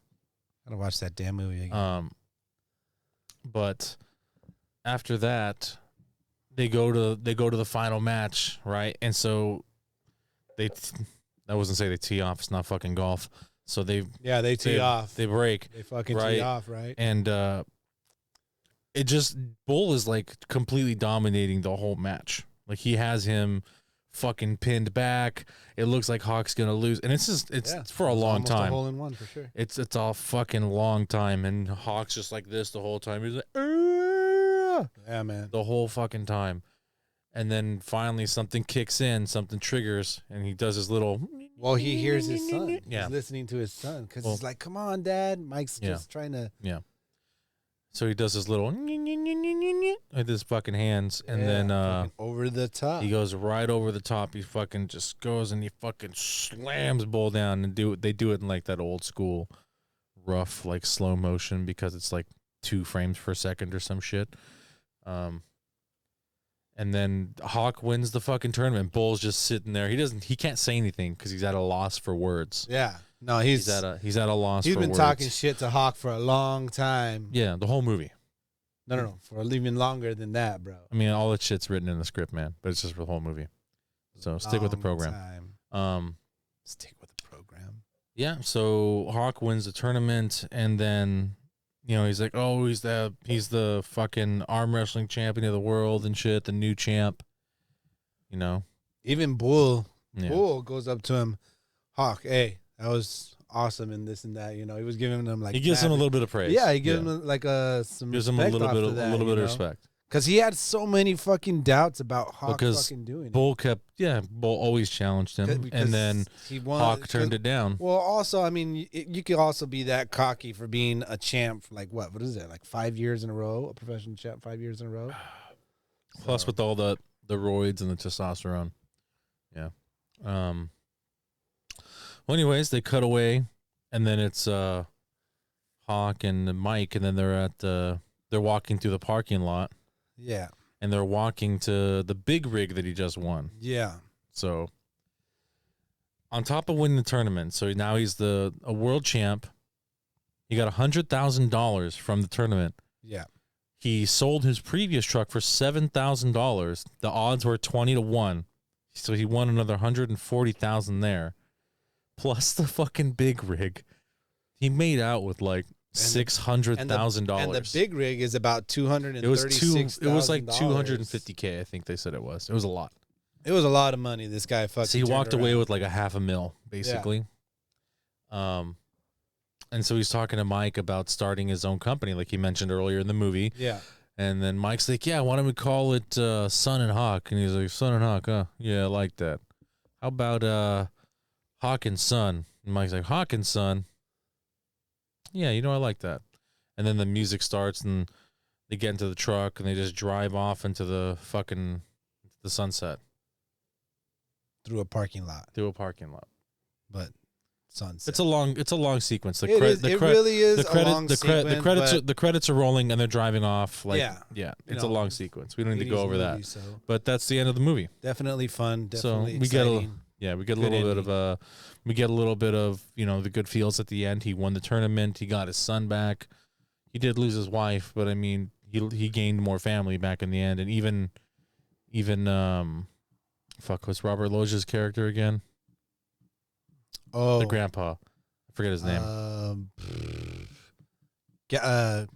[SPEAKER 3] Gotta watch that damn movie again.
[SPEAKER 2] But after that, they go to the final match, right? And so I wasn't say they tee off. It's not fucking golf. So they
[SPEAKER 3] tee off.
[SPEAKER 2] They break.
[SPEAKER 3] They fucking
[SPEAKER 2] right?
[SPEAKER 3] tee off, right?
[SPEAKER 2] And it just Bull is like completely dominating the whole match. Like he has him fucking pinned back. It looks like Hawk's gonna lose, and it's for a long
[SPEAKER 3] almost
[SPEAKER 2] time.
[SPEAKER 3] A hole in one for sure.
[SPEAKER 2] It's a fucking long time, and Hawk's just like this the whole time. He's like, "Argh!"
[SPEAKER 3] Yeah, man.
[SPEAKER 2] The whole fucking time, and then finally something kicks in, something triggers, and he does his little.
[SPEAKER 3] Well, he hears his son.
[SPEAKER 2] Yeah.
[SPEAKER 3] He's listening to his son because he's like, "Come on, Dad." Mike's just trying to.
[SPEAKER 2] Yeah. So he does his little with his fucking hands, and then
[SPEAKER 3] over the top.
[SPEAKER 2] he goes right over the top. He fucking just goes and he fucking slams Bull down and they do it in like that old school rough like slow motion because it's like 2 frames per second or some shit. And then Hawk wins the fucking tournament. Bull's just sitting there. He can't say anything because he's at a loss for words.
[SPEAKER 3] Yeah. No, he's
[SPEAKER 2] at a loss.
[SPEAKER 3] He's
[SPEAKER 2] for
[SPEAKER 3] been
[SPEAKER 2] words.
[SPEAKER 3] talking shit to Hawk for a long time.
[SPEAKER 2] Yeah, the whole movie.
[SPEAKER 3] No, for even longer than that, bro.
[SPEAKER 2] I mean, all that shit's written in the script, man. But it's just for the whole movie. So stick with the program.
[SPEAKER 3] Stick with the program.
[SPEAKER 2] Yeah. So Hawk wins the tournament, and then he's like, oh, he's the fucking arm wrestling champion of the world and shit, the new champ.
[SPEAKER 3] Even Bull
[SPEAKER 2] Yeah.
[SPEAKER 3] goes up to him, Hawk, hey, that was awesome and this and that. He was giving him like
[SPEAKER 2] He gives him a little bit of praise.
[SPEAKER 3] Yeah, he gives him like some
[SPEAKER 2] gives him a little bit of respect.
[SPEAKER 3] Because he had so many fucking doubts about Hawk fucking doing it.
[SPEAKER 2] Bull always challenged him, and then Hawk turned it down.
[SPEAKER 3] Well, also, I mean, you could also be that cocky for being a champ for like what is it, like 5 years in a row, a professional champ 5 years in a row.
[SPEAKER 2] Plus, with all the roids and the testosterone. Yeah. Well, anyways, they cut away, and then it's Hawk and Mike, and then they're walking through the parking lot.
[SPEAKER 3] Yeah.
[SPEAKER 2] And they're walking to the big rig that he just won.
[SPEAKER 3] Yeah.
[SPEAKER 2] So, on top of winning the tournament, so now he's a world champ. He got $100,000 from the tournament.
[SPEAKER 3] Yeah.
[SPEAKER 2] He sold his previous truck for $7,000. The odds were 20-1. So he won another $140,000 there. Plus the fucking big rig. He made out with like $600,000.
[SPEAKER 3] And the big rig is about $236,000.
[SPEAKER 2] It was like $250K, I think they said it was. It was a lot.
[SPEAKER 3] It was a lot of money. This guy fucking.
[SPEAKER 2] So he walked
[SPEAKER 3] turned
[SPEAKER 2] away
[SPEAKER 3] around.
[SPEAKER 2] with like $500,000, basically. Yeah. And so he's talking to Mike about starting his own company, like he mentioned earlier in the movie.
[SPEAKER 3] Yeah.
[SPEAKER 2] And then Mike's like, "Yeah, why don't we call it Sun and Hawk?" And he's like, "Sun and Hawk, huh? Yeah, I like that. How about Hawk and Sun?" And Mike's like, "Hawk and Sun? Yeah, I like that." And then the music starts, and they get into the truck, and they just drive off into the sunset.
[SPEAKER 3] Through a parking lot. But sunset.
[SPEAKER 2] It's a long sequence.
[SPEAKER 3] It really is a long sequence.
[SPEAKER 2] The credits are rolling, and they're driving off. Like,
[SPEAKER 3] yeah.
[SPEAKER 2] It's a long sequence. We don't need to go over
[SPEAKER 3] movie,
[SPEAKER 2] that.
[SPEAKER 3] so.
[SPEAKER 2] But that's the end of the movie.
[SPEAKER 3] Definitely fun. Definitely
[SPEAKER 2] we
[SPEAKER 3] exciting.
[SPEAKER 2] get a little bit of the good feels at the end. He won the tournament. He got his son back. He did lose his wife, but I mean, he gained more family back in the end. And even what's Robert Loggia's character again?
[SPEAKER 3] Oh,
[SPEAKER 2] the grandpa. I forget his name.
[SPEAKER 3] I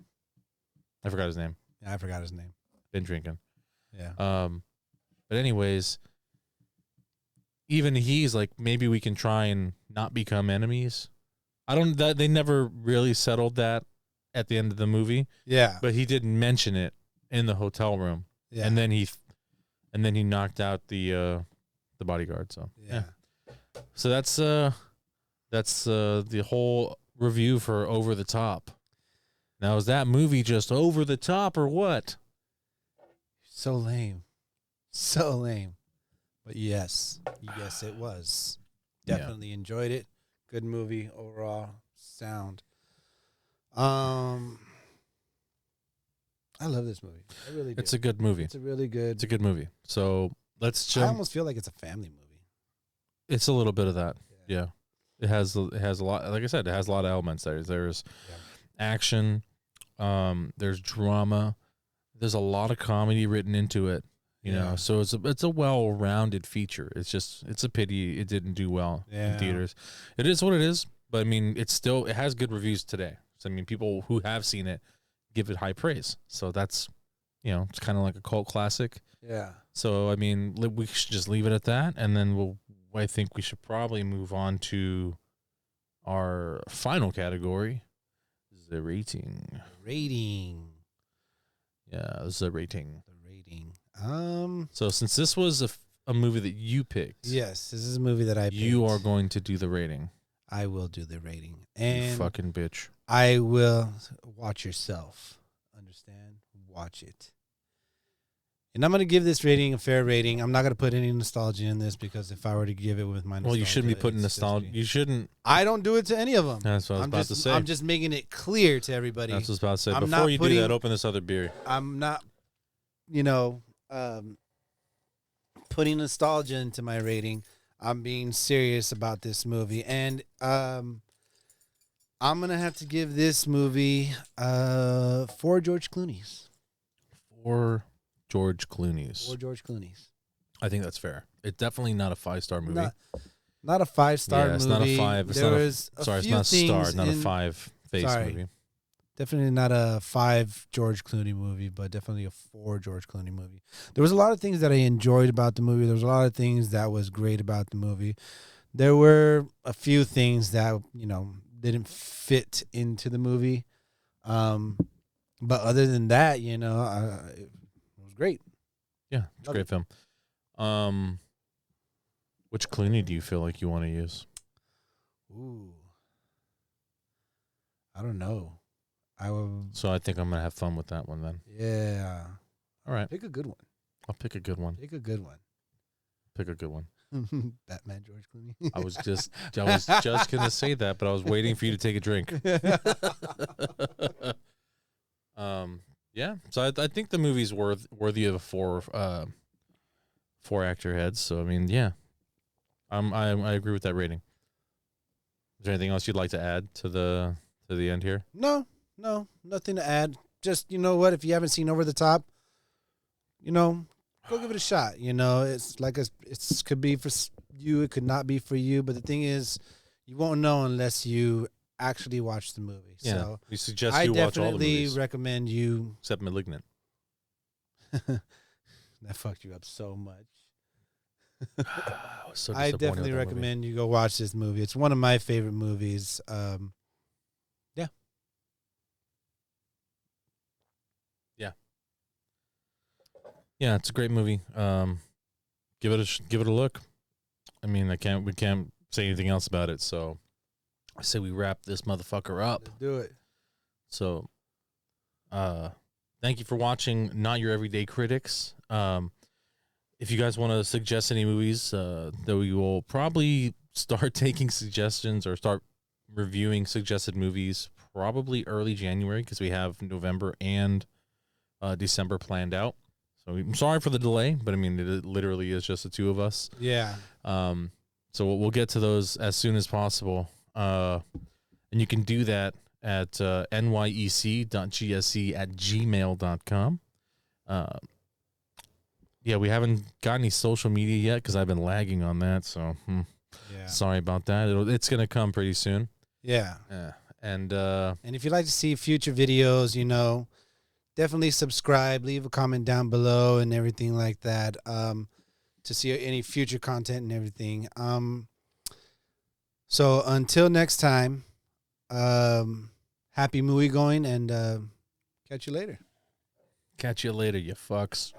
[SPEAKER 2] I forgot his name.
[SPEAKER 3] Yeah, I forgot his name.
[SPEAKER 2] Been drinking.
[SPEAKER 3] Yeah.
[SPEAKER 2] But anyways, even he's like, maybe we can try and not become enemies. They never really settled that at the end of the movie.
[SPEAKER 3] Yeah.
[SPEAKER 2] But he did mention it in the hotel room.
[SPEAKER 3] Yeah.
[SPEAKER 2] And then he knocked out the bodyguard. So
[SPEAKER 3] yeah.
[SPEAKER 2] So that's the whole review for Over the Top. Now, is that movie just over the top or what?
[SPEAKER 3] So lame. So lame. But yes, it was. Definitely enjoyed it. Good movie overall. Sound. I love this movie. I really do.
[SPEAKER 2] It's a good movie.
[SPEAKER 3] It's a really good.
[SPEAKER 2] It's a good movie. So let's
[SPEAKER 3] I
[SPEAKER 2] jump.
[SPEAKER 3] almost feel like it's a family movie.
[SPEAKER 2] It's a little bit of that. Yeah. It has a lot. Like I said, it has a lot of elements there. There's action. There's drama. There's a lot of comedy written into it. You know, so it's a well-rounded feature. It's a pity it didn't do well in theaters. It is what it is, but I mean, it has good reviews today. So I mean, people who have seen it give it high praise. So that's, it's kind of like a cult classic.
[SPEAKER 3] Yeah.
[SPEAKER 2] So I mean, we should just leave it at that, and then I think we should probably move on to our final category, the rating. Yeah, the rating. So since this was a movie that you picked,
[SPEAKER 3] yes, this is a movie that I picked.
[SPEAKER 2] You are going to do the rating.
[SPEAKER 3] I will do the rating. And
[SPEAKER 2] you fucking bitch.
[SPEAKER 3] I will watch yourself. Understand? Watch it. And I'm going to give this rating a fair rating. I'm not going to put any nostalgia in this because if I were to give it with my nostalgia.
[SPEAKER 2] Well, you shouldn't be putting nostalgia. You shouldn't.
[SPEAKER 3] I don't do it to any of them.
[SPEAKER 2] That's what I was about to say.
[SPEAKER 3] I'm just making it clear to everybody.
[SPEAKER 2] That's what I was about to say. Before you do that, open this other beer.
[SPEAKER 3] I'm not, putting nostalgia into my rating. I'm being serious about this movie. And I'm going to have to give this movie 4 George Clooney's.
[SPEAKER 2] 4 George Clooney's.
[SPEAKER 3] 4 George Clooney's.
[SPEAKER 2] I think that's fair. It's definitely not a 5-star movie.
[SPEAKER 3] Not a 5-star movie.
[SPEAKER 2] It's not a 5. It's not a star, not a 5 face movie.
[SPEAKER 3] Definitely not a 5 George Clooney movie, but definitely a 4 George Clooney movie. There was a lot of things that I enjoyed about the movie. There was a lot of things that was great about the movie. There were a few things that, didn't fit into the movie. But other than that, it was great.
[SPEAKER 2] Yeah, it's a great film. Which Clooney do you feel like you want to use?
[SPEAKER 3] Ooh. I don't know.
[SPEAKER 2] So I think I'm going to have fun with that one then.
[SPEAKER 3] Yeah.
[SPEAKER 2] All right.
[SPEAKER 3] Pick a good one.
[SPEAKER 2] I'll pick a good one.
[SPEAKER 3] Pick a good one. Batman George Clooney.
[SPEAKER 2] I was just going to say that, but I was waiting for you to take a drink. Yeah. So I think the movie's worthy of 4 actor heads. So I mean, yeah. I agree with that rating. Is there anything else you'd like to add to the end here?
[SPEAKER 3] No, nothing to add. Just, what, if you haven't seen Over the Top, go give it a shot. It's like it could be for you, it could not be for you. But the thing is, you won't know unless you actually watch the movie. Yeah, so
[SPEAKER 2] we suggest you watch all the movies.
[SPEAKER 3] I definitely recommend you.
[SPEAKER 2] Except Malignant.
[SPEAKER 3] That fucked you up so much.
[SPEAKER 2] I
[SPEAKER 3] definitely recommend you go watch this movie. It's one of my favorite movies.
[SPEAKER 2] Yeah, it's a great movie. Give it a look. I mean, we can't say anything else about it. So I say we wrap this motherfucker up.
[SPEAKER 3] Let's do it.
[SPEAKER 2] So, thank you for watching Not Your Everyday Critics. If you guys want to suggest any movies, that we will probably start taking suggestions or start reviewing suggested movies probably early January because we have November and December planned out. So I'm sorry for the delay, but I mean, it literally is just the two of us.
[SPEAKER 3] Yeah.
[SPEAKER 2] So we'll get to those as soon as possible. And you can do that at nyec.gsc@gmail.com. Yeah, we haven't got any social media yet because I've been lagging on that. So sorry about that. It's going to come pretty soon.
[SPEAKER 3] Yeah.
[SPEAKER 2] And
[SPEAKER 3] if you'd like to see future videos, definitely subscribe, leave a comment down below and everything like that, to see any future content and everything. So until next time, happy movie going, and catch you later.
[SPEAKER 2] Catch you later, you fucks.